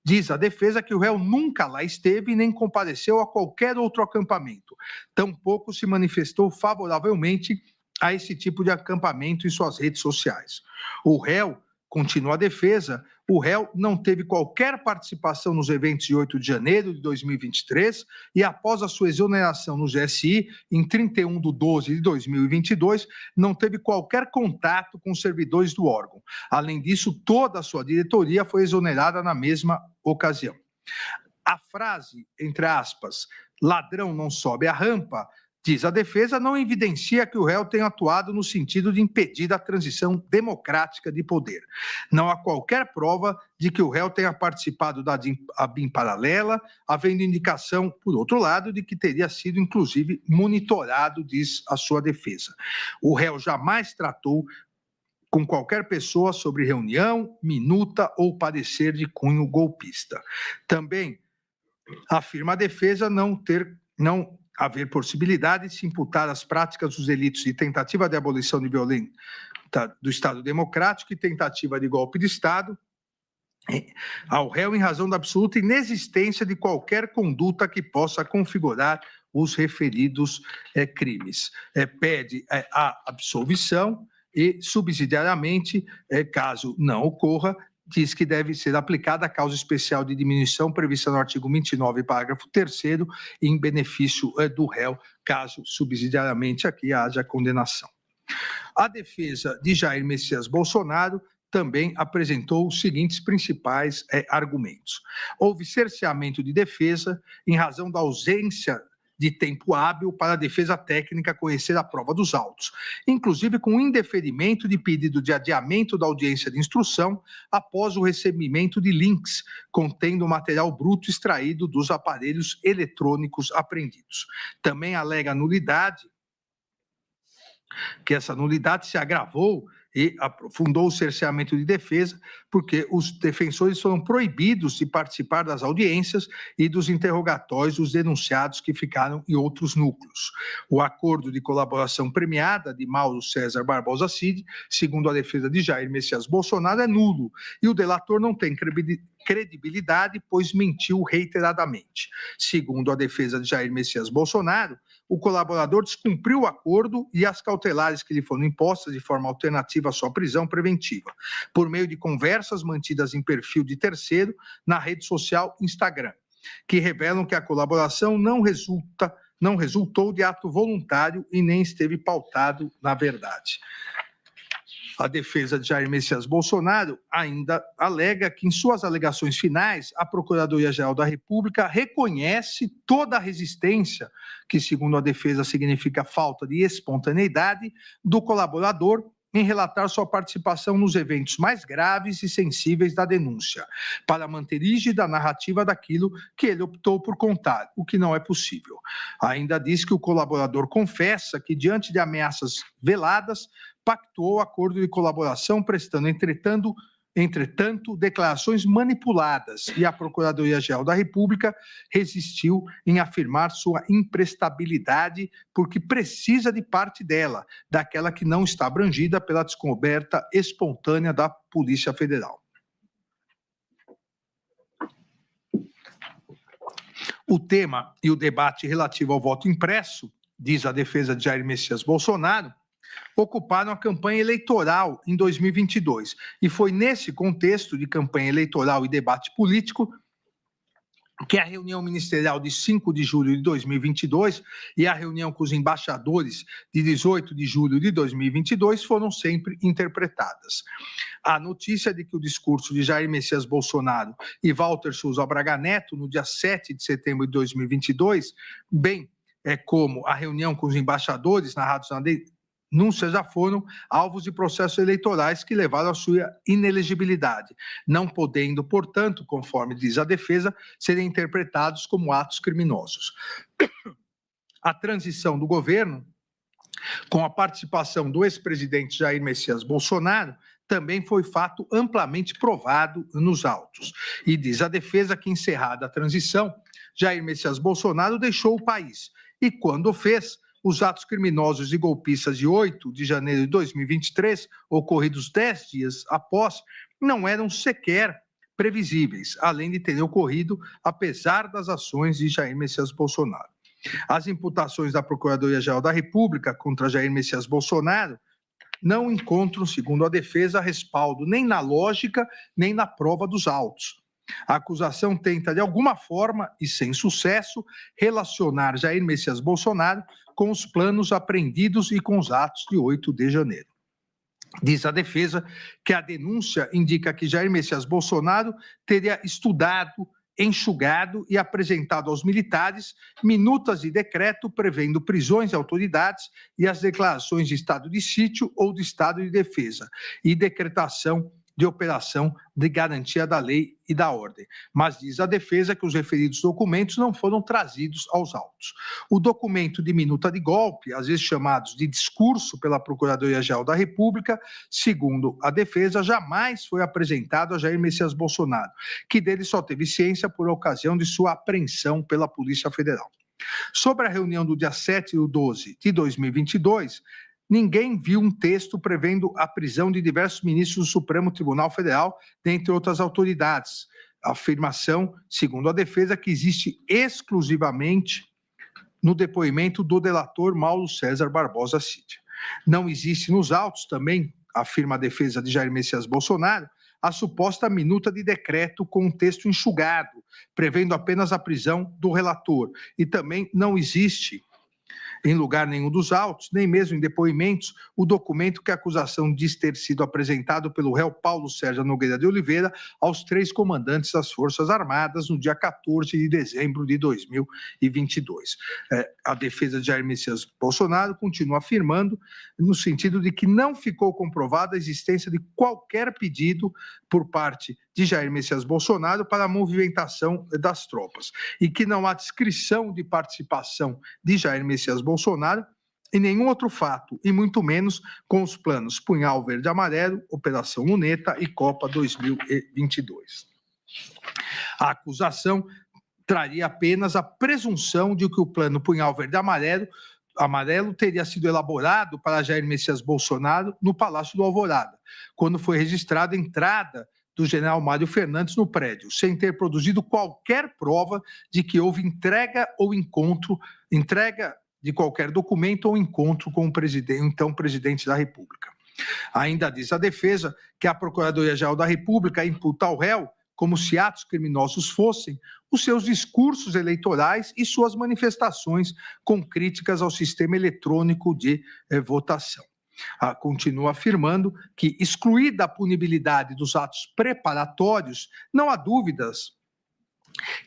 diz a defesa que o réu nunca lá esteve e nem compareceu a qualquer outro acampamento. Tampouco se manifestou favoravelmente a esse tipo de acampamento em suas redes sociais. O réu, continua a defesa, o réu não teve qualquer participação nos eventos de 8 de janeiro de 2023 e após a sua exoneração no GSI, em 31 de 12 de 2022, não teve qualquer contato com os servidores do órgão. Além disso, toda a sua diretoria foi exonerada na mesma ocasião. A frase, entre aspas, ladrão não sobe a rampa, diz a defesa, não evidencia que o réu tenha atuado no sentido de impedir a transição democrática de poder. Não há qualquer prova de que o réu tenha participado da ABIN paralela, havendo indicação, por outro lado, de que teria sido, inclusive, monitorado, diz a sua defesa. O réu jamais tratou com qualquer pessoa sobre reunião, minuta ou parecer de cunho golpista. Também afirma a defesa não haver possibilidade de se imputar as práticas dos delitos de tentativa de abolição de violência do Estado Democrático e tentativa de golpe de Estado, ao réu em razão da absoluta inexistência de qualquer conduta que possa configurar os referidos crimes. Pede a absolvição e, subsidiariamente, caso não ocorra, diz que deve ser aplicada a causa especial de diminuição prevista no artigo 29, parágrafo 3º, em benefício do réu, caso subsidiariamente aqui haja condenação. A defesa de Jair Messias Bolsonaro também apresentou os seguintes principais argumentos. Houve cerceamento de defesa em razão da ausência de tempo hábil para a defesa técnica conhecer a prova dos autos, inclusive com indeferimento de pedido de adiamento da audiência de instrução após o recebimento de links contendo material bruto extraído dos aparelhos eletrônicos apreendidos. Também alega nulidade, que essa nulidade se agravou e aprofundou o cerceamento de defesa, porque os defensores foram proibidos de participar das audiências e dos interrogatórios dos denunciados que ficaram em outros núcleos. O acordo de colaboração premiada de Mauro César Barbosa Cid, segundo a defesa de Jair Messias Bolsonaro, é nulo, e o delator não tem credibilidade, pois mentiu reiteradamente. Segundo a defesa de Jair Messias Bolsonaro, o colaborador descumpriu o acordo e as cautelares que lhe foram impostas de forma alternativa à sua prisão preventiva, por meio de conversas mantidas em perfil de terceiro na rede social Instagram, que revelam que a colaboração não resultou de ato voluntário e nem esteve pautado na verdade. A defesa de Jair Messias Bolsonaro ainda alega que, em suas alegações finais, a Procuradoria-Geral da República reconhece toda a resistência, que, segundo a defesa, significa falta de espontaneidade, do colaborador em relatar sua participação nos eventos mais graves e sensíveis da denúncia, para manter rígida a narrativa daquilo que ele optou por contar, o que não é possível. Ainda diz que o colaborador confessa que, diante de ameaças veladas, pactuou acordo de colaboração, prestando, entretanto, declarações manipuladas, e a Procuradoria-Geral da República resistiu em afirmar sua imprestabilidade, porque precisa de parte dela, daquela que não está abrangida pela descoberta espontânea da Polícia Federal. O tema e o debate relativo ao voto impresso, diz a defesa de Jair Messias Bolsonaro, ocuparam a campanha eleitoral em 2022. E foi nesse contexto de campanha eleitoral e debate político que a reunião ministerial de 5 de julho de 2022 e a reunião com os embaixadores de 18 de julho de 2022 foram sempre interpretadas. A notícia de que o discurso de Jair Messias Bolsonaro e Walter Souza Braga Neto, no dia 7 de setembro de 2022, bem como a reunião com os embaixadores narrados na denúncia, já foram alvos de processos eleitorais que levaram à sua inelegibilidade, não podendo, portanto, conforme diz a defesa, serem interpretados como atos criminosos. A transição do governo, com a participação do ex-presidente Jair Messias Bolsonaro, também foi fato amplamente provado nos autos. E diz a defesa que, encerrada a transição, Jair Messias Bolsonaro deixou o país e, quando o fez, os atos criminosos e golpistas de 8 de janeiro de 2023, ocorridos 10 dias após, não eram sequer previsíveis, além de terem ocorrido apesar das ações de Jair Messias Bolsonaro. As imputações da Procuradoria-Geral da República contra Jair Messias Bolsonaro não encontram, segundo a defesa, respaldo nem na lógica, nem na prova dos autos. A acusação tenta, de alguma forma, e sem sucesso, relacionar Jair Messias Bolsonaro com os planos apreendidos e com os atos de 8 de janeiro. Diz a defesa que a denúncia indica que Jair Messias Bolsonaro teria estudado, enxugado e apresentado aos militares minutas de decreto prevendo prisões de autoridades e as declarações de estado de sítio ou de estado de defesa e decretação de operação de garantia da lei e da ordem. Mas diz a defesa que os referidos documentos não foram trazidos aos autos. O documento de minuta de golpe, às vezes chamados de discurso pela Procuradoria-Geral da República, segundo a defesa, jamais foi apresentado a Jair Messias Bolsonaro, que dele só teve ciência por ocasião de sua apreensão pela Polícia Federal. Sobre a reunião do dia 7/12 de 2022, ninguém viu um texto prevendo a prisão de diversos ministros do Supremo Tribunal Federal, dentre outras autoridades. A afirmação, segundo a defesa, que existe exclusivamente no depoimento do delator Mauro César Barbosa Cid. Não existe nos autos também, afirma a defesa de Jair Messias Bolsonaro, a suposta minuta de decreto com um texto enxugado, prevendo apenas a prisão do relator. E também não existe, em lugar nenhum dos autos, nem mesmo em depoimentos, o documento que a acusação diz ter sido apresentado pelo réu Paulo Sérgio Nogueira de Oliveira aos 3 comandantes das Forças Armadas no dia 14 de dezembro de 2022. A defesa de Jair Messias Bolsonaro continua afirmando no sentido de que não ficou comprovada a existência de qualquer pedido por parte de Jair Messias Bolsonaro para a movimentação das tropas e que não há descrição de participação de Jair Messias Bolsonaro em nenhum outro fato, e muito menos com os planos Punhal Verde Amarelo, Operação Luneta e Copa 2022. A acusação traria apenas a presunção de que o plano Punhal Verde Amarelo teria sido elaborado para Jair Messias Bolsonaro no Palácio do Alvorada, quando foi registrada a entrada do general Mário Fernandes no prédio, sem ter produzido qualquer prova de que houve entrega de qualquer documento ou encontro com o então presidente da República. Ainda diz a defesa que a Procuradoria-Geral da República imputa ao réu, como se atos criminosos fossem, os seus discursos eleitorais e suas manifestações com críticas ao sistema eletrônico de votação. Continua afirmando que, excluída a punibilidade dos atos preparatórios, não há dúvidas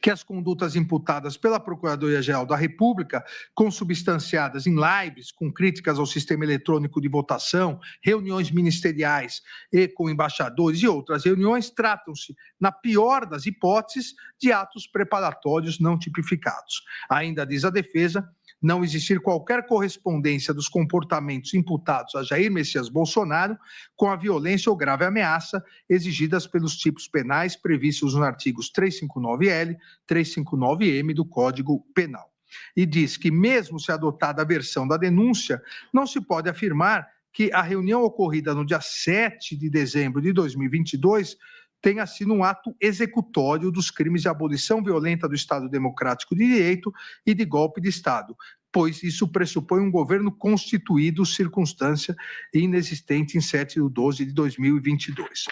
que as condutas imputadas pela Procuradoria-Geral da República, consubstanciadas em lives com críticas ao sistema eletrônico de votação, reuniões ministeriais e com embaixadores e outras reuniões, tratam-se, na pior das hipóteses, de atos preparatórios não tipificados. Ainda diz a defesa, não existir qualquer correspondência dos comportamentos imputados a Jair Messias Bolsonaro com a violência ou grave ameaça exigidas pelos tipos penais previstos nos artigos 359-L, 359-M do Código Penal. E diz que, mesmo se adotada a versão da denúncia, não se pode afirmar que a reunião ocorrida no dia 7 de dezembro de 2022 tenha sido um ato executório dos crimes de abolição violenta do Estado Democrático de Direito e de golpe de Estado, pois isso pressupõe um governo constituído, circunstância inexistente em 7 de 12 de 2022.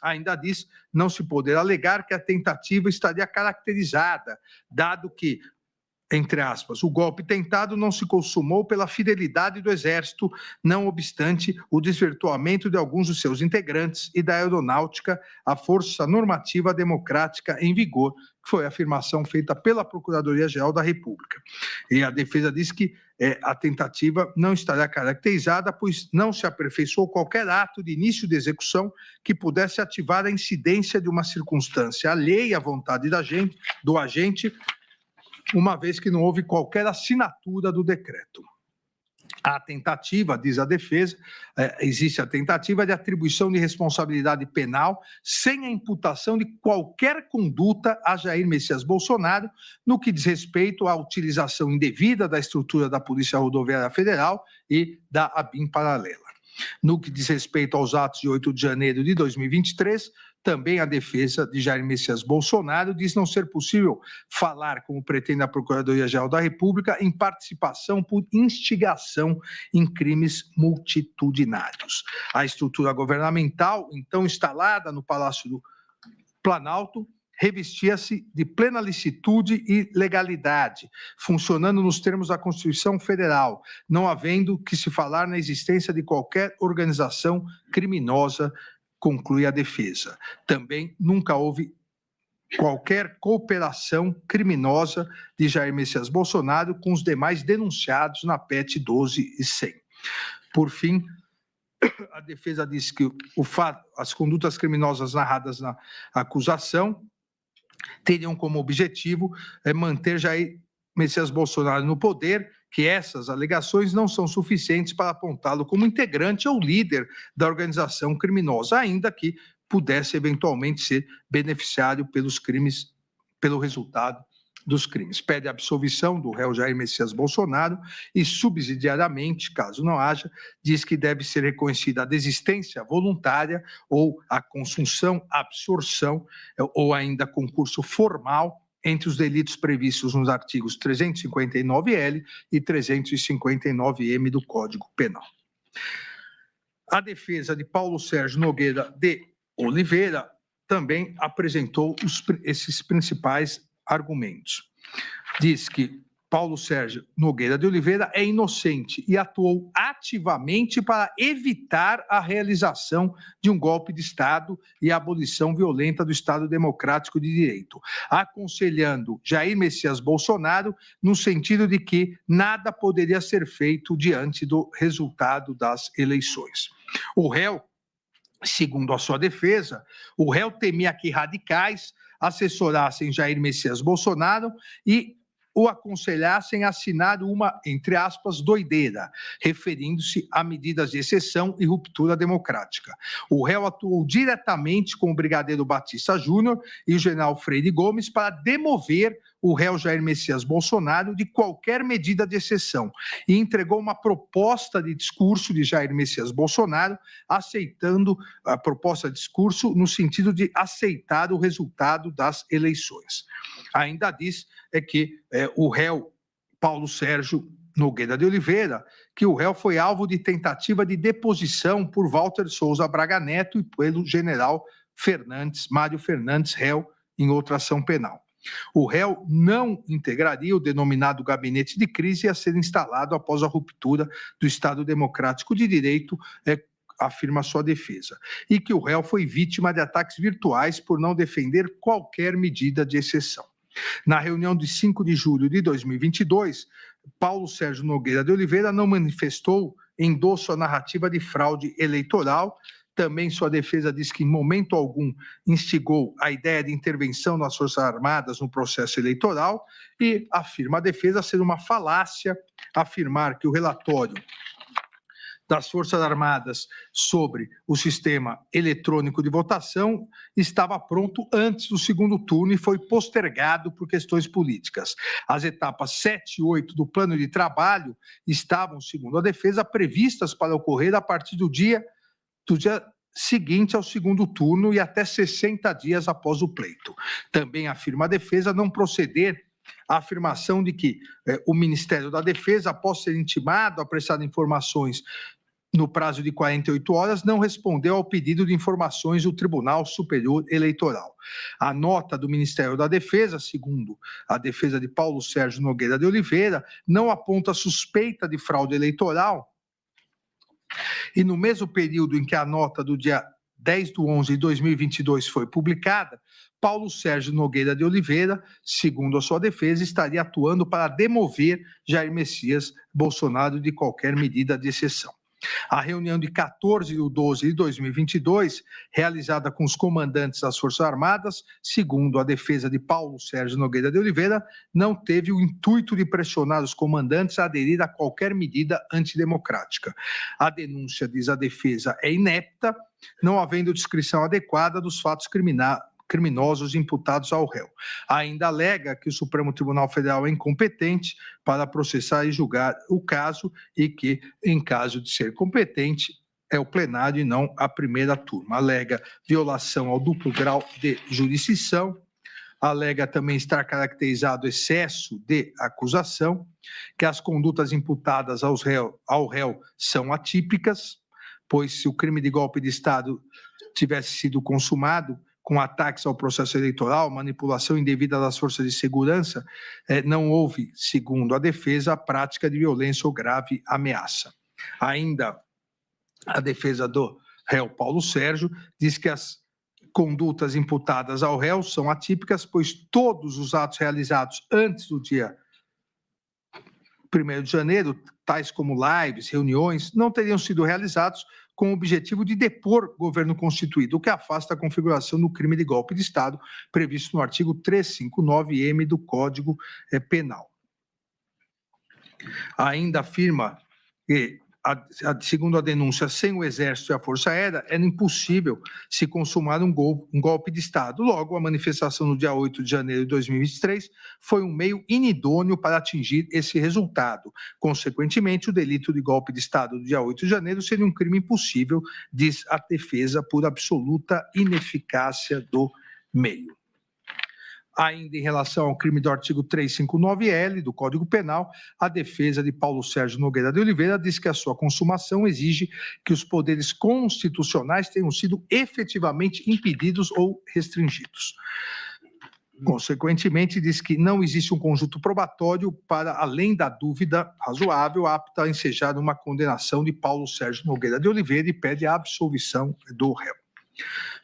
Ainda diz não se poder alegar que a tentativa estaria caracterizada, dado que, entre aspas, o golpe tentado não se consumou pela fidelidade do Exército, não obstante o desvirtuamento de alguns dos seus integrantes e da aeronáutica, a força normativa democrática em vigor, que foi a afirmação feita pela Procuradoria-Geral da República. E a defesa diz que a tentativa não estará caracterizada, pois não se aperfeiçoou qualquer ato de início de execução que pudesse ativar a incidência de uma circunstância alheia à vontade do agente, uma vez que não houve qualquer assinatura do decreto. A tentativa, diz a defesa, existe a tentativa de atribuição de responsabilidade penal sem a imputação de qualquer conduta a Jair Messias Bolsonaro no que diz respeito à utilização indevida da estrutura da Polícia Rodoviária Federal e da ABIN paralela. No que diz respeito aos atos de 8 de janeiro de 2023, também a defesa de Jair Messias Bolsonaro diz não ser possível falar, como pretende a Procuradoria-Geral da República, em participação por instigação em crimes multitudinários. A estrutura governamental, então instalada no Palácio do Planalto, revestia-se de plena licitude e legalidade, funcionando nos termos da Constituição Federal, não havendo que se falar na existência de qualquer organização criminosa, conclui a defesa. Também nunca houve qualquer cooperação criminosa de Jair Messias Bolsonaro com os demais denunciados na PEC 12.100. Por fim, a defesa diz que as condutas criminosas narradas na acusação teriam como objetivo manter Jair Messias Bolsonaro no poder, que essas alegações não são suficientes para apontá-lo como integrante ou líder da organização criminosa, ainda que pudesse eventualmente ser beneficiário pelos crimes, pelo resultado dos crimes. Pede a absolvição do réu Jair Messias Bolsonaro e, subsidiariamente, caso não haja, diz que deve ser reconhecida a desistência voluntária ou a consunção, absorção ou ainda concurso formal entre os delitos previstos nos artigos 359-L e 359-M do Código Penal. A defesa de Paulo Sérgio Nogueira de Oliveira também apresentou esses principais argumentos. Diz que Paulo Sérgio Nogueira de Oliveira é inocente e atuou ativamente para evitar a realização de um golpe de Estado e a abolição violenta do Estado Democrático de Direito, aconselhando Jair Messias Bolsonaro no sentido de que nada poderia ser feito diante do resultado das eleições. O réu, segundo a sua defesa, o réu temia que radicais assessorassem Jair Messias Bolsonaro e o aconselhassem a assinar uma, entre aspas, doideira, referindo-se a medidas de exceção e ruptura democrática. O réu atuou diretamente com o brigadeiro Batista Júnior e o general Freire Gomes para demover o réu Jair Messias Bolsonaro de qualquer medida de exceção e entregou uma proposta de discurso de Jair Messias Bolsonaro, aceitando a proposta de discurso no sentido de aceitar o resultado das eleições. Ainda diz que o réu Paulo Sérgio Nogueira de Oliveira, que o réu foi alvo de tentativa de deposição por Walter Souza Braga Neto e pelo general Mário Fernandes, réu em outra ação penal. O réu não integraria o denominado gabinete de crise a ser instalado após a ruptura do Estado Democrático de Direito, afirma sua defesa, e que o réu foi vítima de ataques virtuais por não defender qualquer medida de exceção. Na reunião de 5 de julho de 2022, Paulo Sérgio Nogueira de Oliveira não manifestou endosso à narrativa de fraude eleitoral. Também sua defesa diz que em momento algum instigou a ideia de intervenção nas Forças Armadas no processo eleitoral e afirma a defesa ser uma falácia afirmar que o relatório das Forças Armadas sobre o sistema eletrônico de votação estava pronto antes do segundo turno e foi postergado por questões políticas. As etapas 7 e 8 do plano de trabalho estavam, segundo a defesa, previstas para ocorrer a partir do dia seguinte ao segundo turno e até 60 dias após o pleito. Também afirma a defesa não proceder a afirmação de que o Ministério da Defesa, após ser intimado a prestar informações no prazo de 48 horas, não respondeu ao pedido de informações do Tribunal Superior Eleitoral. A nota do Ministério da Defesa, segundo a defesa de Paulo Sérgio Nogueira de Oliveira, não aponta suspeita de fraude eleitoral, e no mesmo período em que a nota do dia 10/11/2022 foi publicada, Paulo Sérgio Nogueira de Oliveira, segundo a sua defesa, estaria atuando para demover Jair Messias Bolsonaro de qualquer medida de exceção. A reunião de 14/12/2022, realizada com os comandantes das Forças Armadas, segundo a defesa de Paulo Sérgio Nogueira de Oliveira, não teve o intuito de pressionar os comandantes a aderir a qualquer medida antidemocrática. A denúncia, diz a defesa, é inepta, não havendo descrição adequada dos fatos criminosos imputados ao réu. Ainda alega que o Supremo Tribunal Federal é incompetente para processar e julgar o caso e que, em caso de ser competente, é o plenário e não a primeira turma. Alega violação ao duplo grau de jurisdição, alega também estar caracterizado excesso de acusação, que as condutas imputadas ao réu são atípicas, pois se o crime de golpe de Estado tivesse sido consumado com ataques ao processo eleitoral, manipulação indevida das forças de segurança, não houve, segundo a defesa, a prática de violência ou grave ameaça. Ainda a defesa do réu Paulo Sérgio diz que as condutas imputadas ao réu são atípicas, pois todos os atos realizados antes do dia 1º de janeiro, tais como lives, reuniões, não teriam sido realizados com o objetivo de depor governo constituído, o que afasta a configuração do crime de golpe de Estado previsto no artigo 359-M do Código Penal. Ainda afirma que segundo a denúncia, sem o Exército e a Força Aérea, era impossível se consumar um golpe de Estado. Logo, a manifestação no dia 8 de janeiro de 2023 foi um meio inidôneo para atingir esse resultado. Consequentemente, o delito de golpe de Estado do dia 8 de janeiro seria um crime impossível, diz a defesa, por absoluta ineficácia do meio. Ainda em relação ao crime do artigo 359-L do Código Penal, a defesa de Paulo Sérgio Nogueira de Oliveira diz que a sua consumação exige que os poderes constitucionais tenham sido efetivamente impedidos ou restringidos. Consequentemente, diz que não existe um conjunto probatório para, além da dúvida razoável, apta a ensejar uma condenação de Paulo Sérgio Nogueira de Oliveira e pede a absolvição do réu.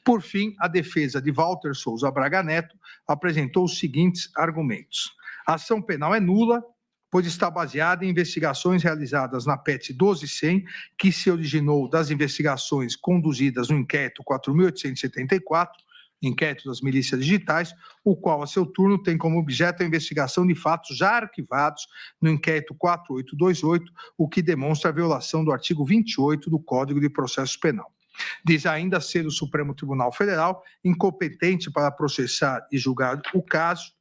Por fim, a defesa de Walter Souza Braga Neto apresentou os seguintes argumentos. A ação penal é nula, pois está baseada em investigações realizadas na PET 12.100, que se originou das investigações conduzidas no inquérito 4.874, inquérito das milícias digitais, o qual, a seu turno, tem como objeto a investigação de fatos já arquivados no inquérito 4828, o que demonstra a violação do artigo 28 do Código de Processo Penal. Diz ainda ser o Supremo Tribunal Federal incompetente para processar e julgar o caso,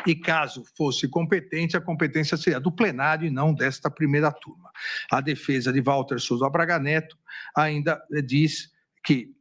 e caso fosse competente, a competência seria do plenário e não desta primeira turma. A defesa de Walter Souza Braga Neto ainda diz que,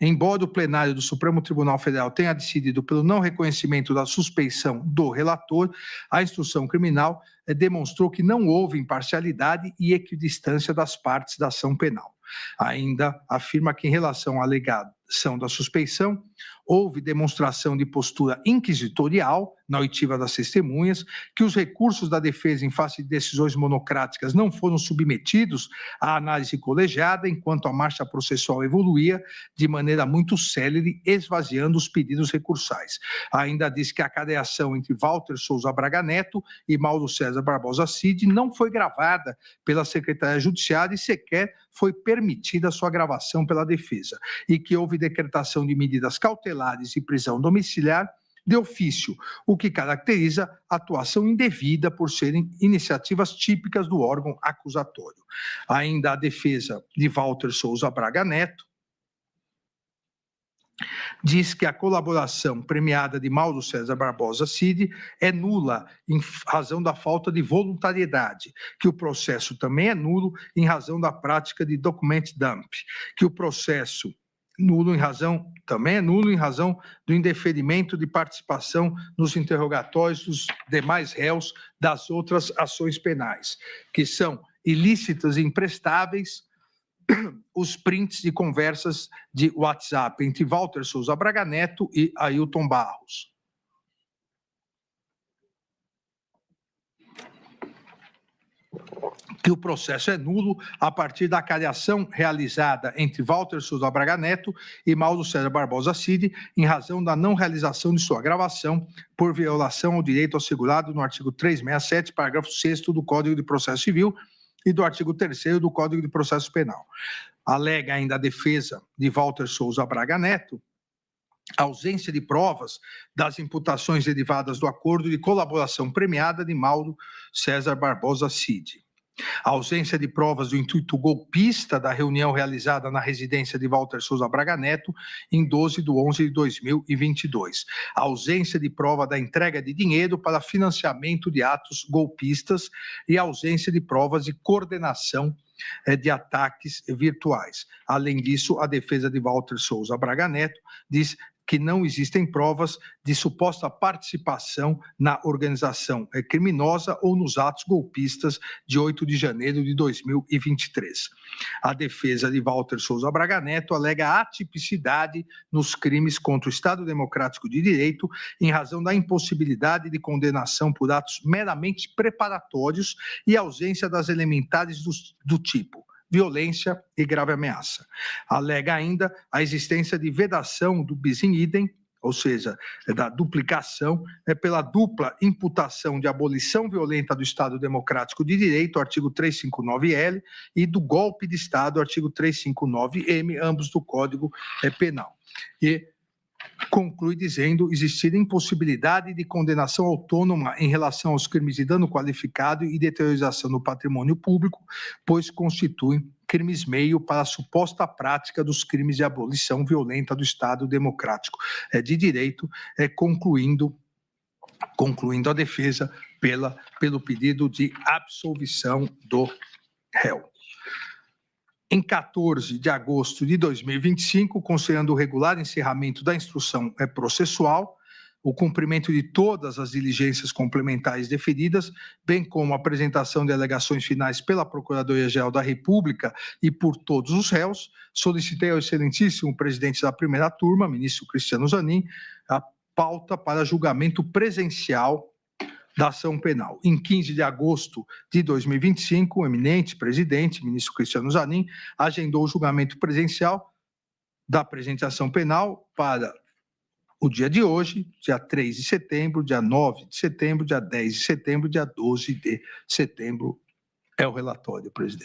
embora o plenário do Supremo Tribunal Federal tenha decidido pelo não reconhecimento da suspeição do relator, a instrução criminal demonstrou que não houve imparcialidade e equidistância das partes da ação penal. Ainda afirma que, em relação à alegação da suspeição, houve demonstração de postura inquisitorial na oitiva das testemunhas, que os recursos da defesa em face de decisões monocráticas não foram submetidos à análise colegiada, enquanto a marcha processual evoluía de maneira muito célere, esvaziando os pedidos recursais. Ainda diz que a cadeação entre Walter Souza Braga Neto e Mauro César Barbosa Cid não foi gravada pela Secretaria Judiciária e sequer foi permitida sua gravação pela defesa, e que houve decretação de medidas cautelares e prisão domiciliar de ofício, o que caracteriza a atuação indevida por serem iniciativas típicas do órgão acusatório. Ainda a defesa de Walter Souza Braga Neto diz que a colaboração premiada de Mauro César Barbosa Cid é nula em razão da falta de voluntariedade, que o processo também é nulo em razão da prática de document dump, que o processo também é nulo em razão do indeferimento de participação nos interrogatórios dos demais réus das outras ações penais, que são ilícitas e imprestáveis os prints de conversas de WhatsApp entre Walter Souza Braga Neto e Ailton Barros. Que o processo é nulo a partir da cariação realizada entre Walter Souza Braga Neto e Mauro César Barbosa Cid, em razão da não realização de sua gravação por violação ao direito assegurado no artigo 367, parágrafo 6º do Código de Processo Civil e do artigo 3º do Código de Processo Penal. Alega ainda a defesa de Walter Souza Braga Neto a ausência de provas das imputações derivadas do acordo de colaboração premiada de Mauro César Barbosa Cid. A ausência de provas do intuito golpista da reunião realizada na residência de Walter Souza Braga Neto em 12/11/2022. A ausência de prova da entrega de dinheiro para financiamento de atos golpistas e a ausência de provas de coordenação de ataques virtuais. Além disso, a defesa de Walter Souza Braga Neto diz que não existem provas de suposta participação na organização criminosa ou nos atos golpistas de 8 de janeiro de 2023. A defesa de Walter Souza Braga Neto alega atipicidade nos crimes contra o Estado Democrático de Direito em razão da impossibilidade de condenação por atos meramente preparatórios e ausência das elementares do tipo violência e grave ameaça. Alega ainda a existência de vedação do bis in idem, ou seja, da duplicação, pela dupla imputação de abolição violenta do Estado Democrático de Direito, artigo 359-L, e do golpe de Estado, artigo 359-M, ambos do Código Penal. E conclui dizendo existir impossibilidade de condenação autônoma em relação aos crimes de dano qualificado e deteriorização do patrimônio público, pois constituem crimes meio para a suposta prática dos crimes de abolição violenta do Estado democrático de direito, concluindo a defesa pelo pedido de absolvição do réu. Em 14 de agosto de 2025, considerando o regular encerramento da instrução processual, o cumprimento de todas as diligências complementares deferidas, bem como a apresentação de alegações finais pela Procuradoria-Geral da República e por todos os réus, solicitei ao excelentíssimo presidente da primeira turma, ministro Cristiano Zanin, a pauta para julgamento presencial da ação penal. Em 15 de agosto de 2025, o eminente presidente, ministro Cristiano Zanin, agendou o julgamento presencial da apresentação penal para o dia de hoje, dia 3 de setembro, dia 9 de setembro, dia 10 de setembro, dia 12 de setembro. É o relatório, presidente.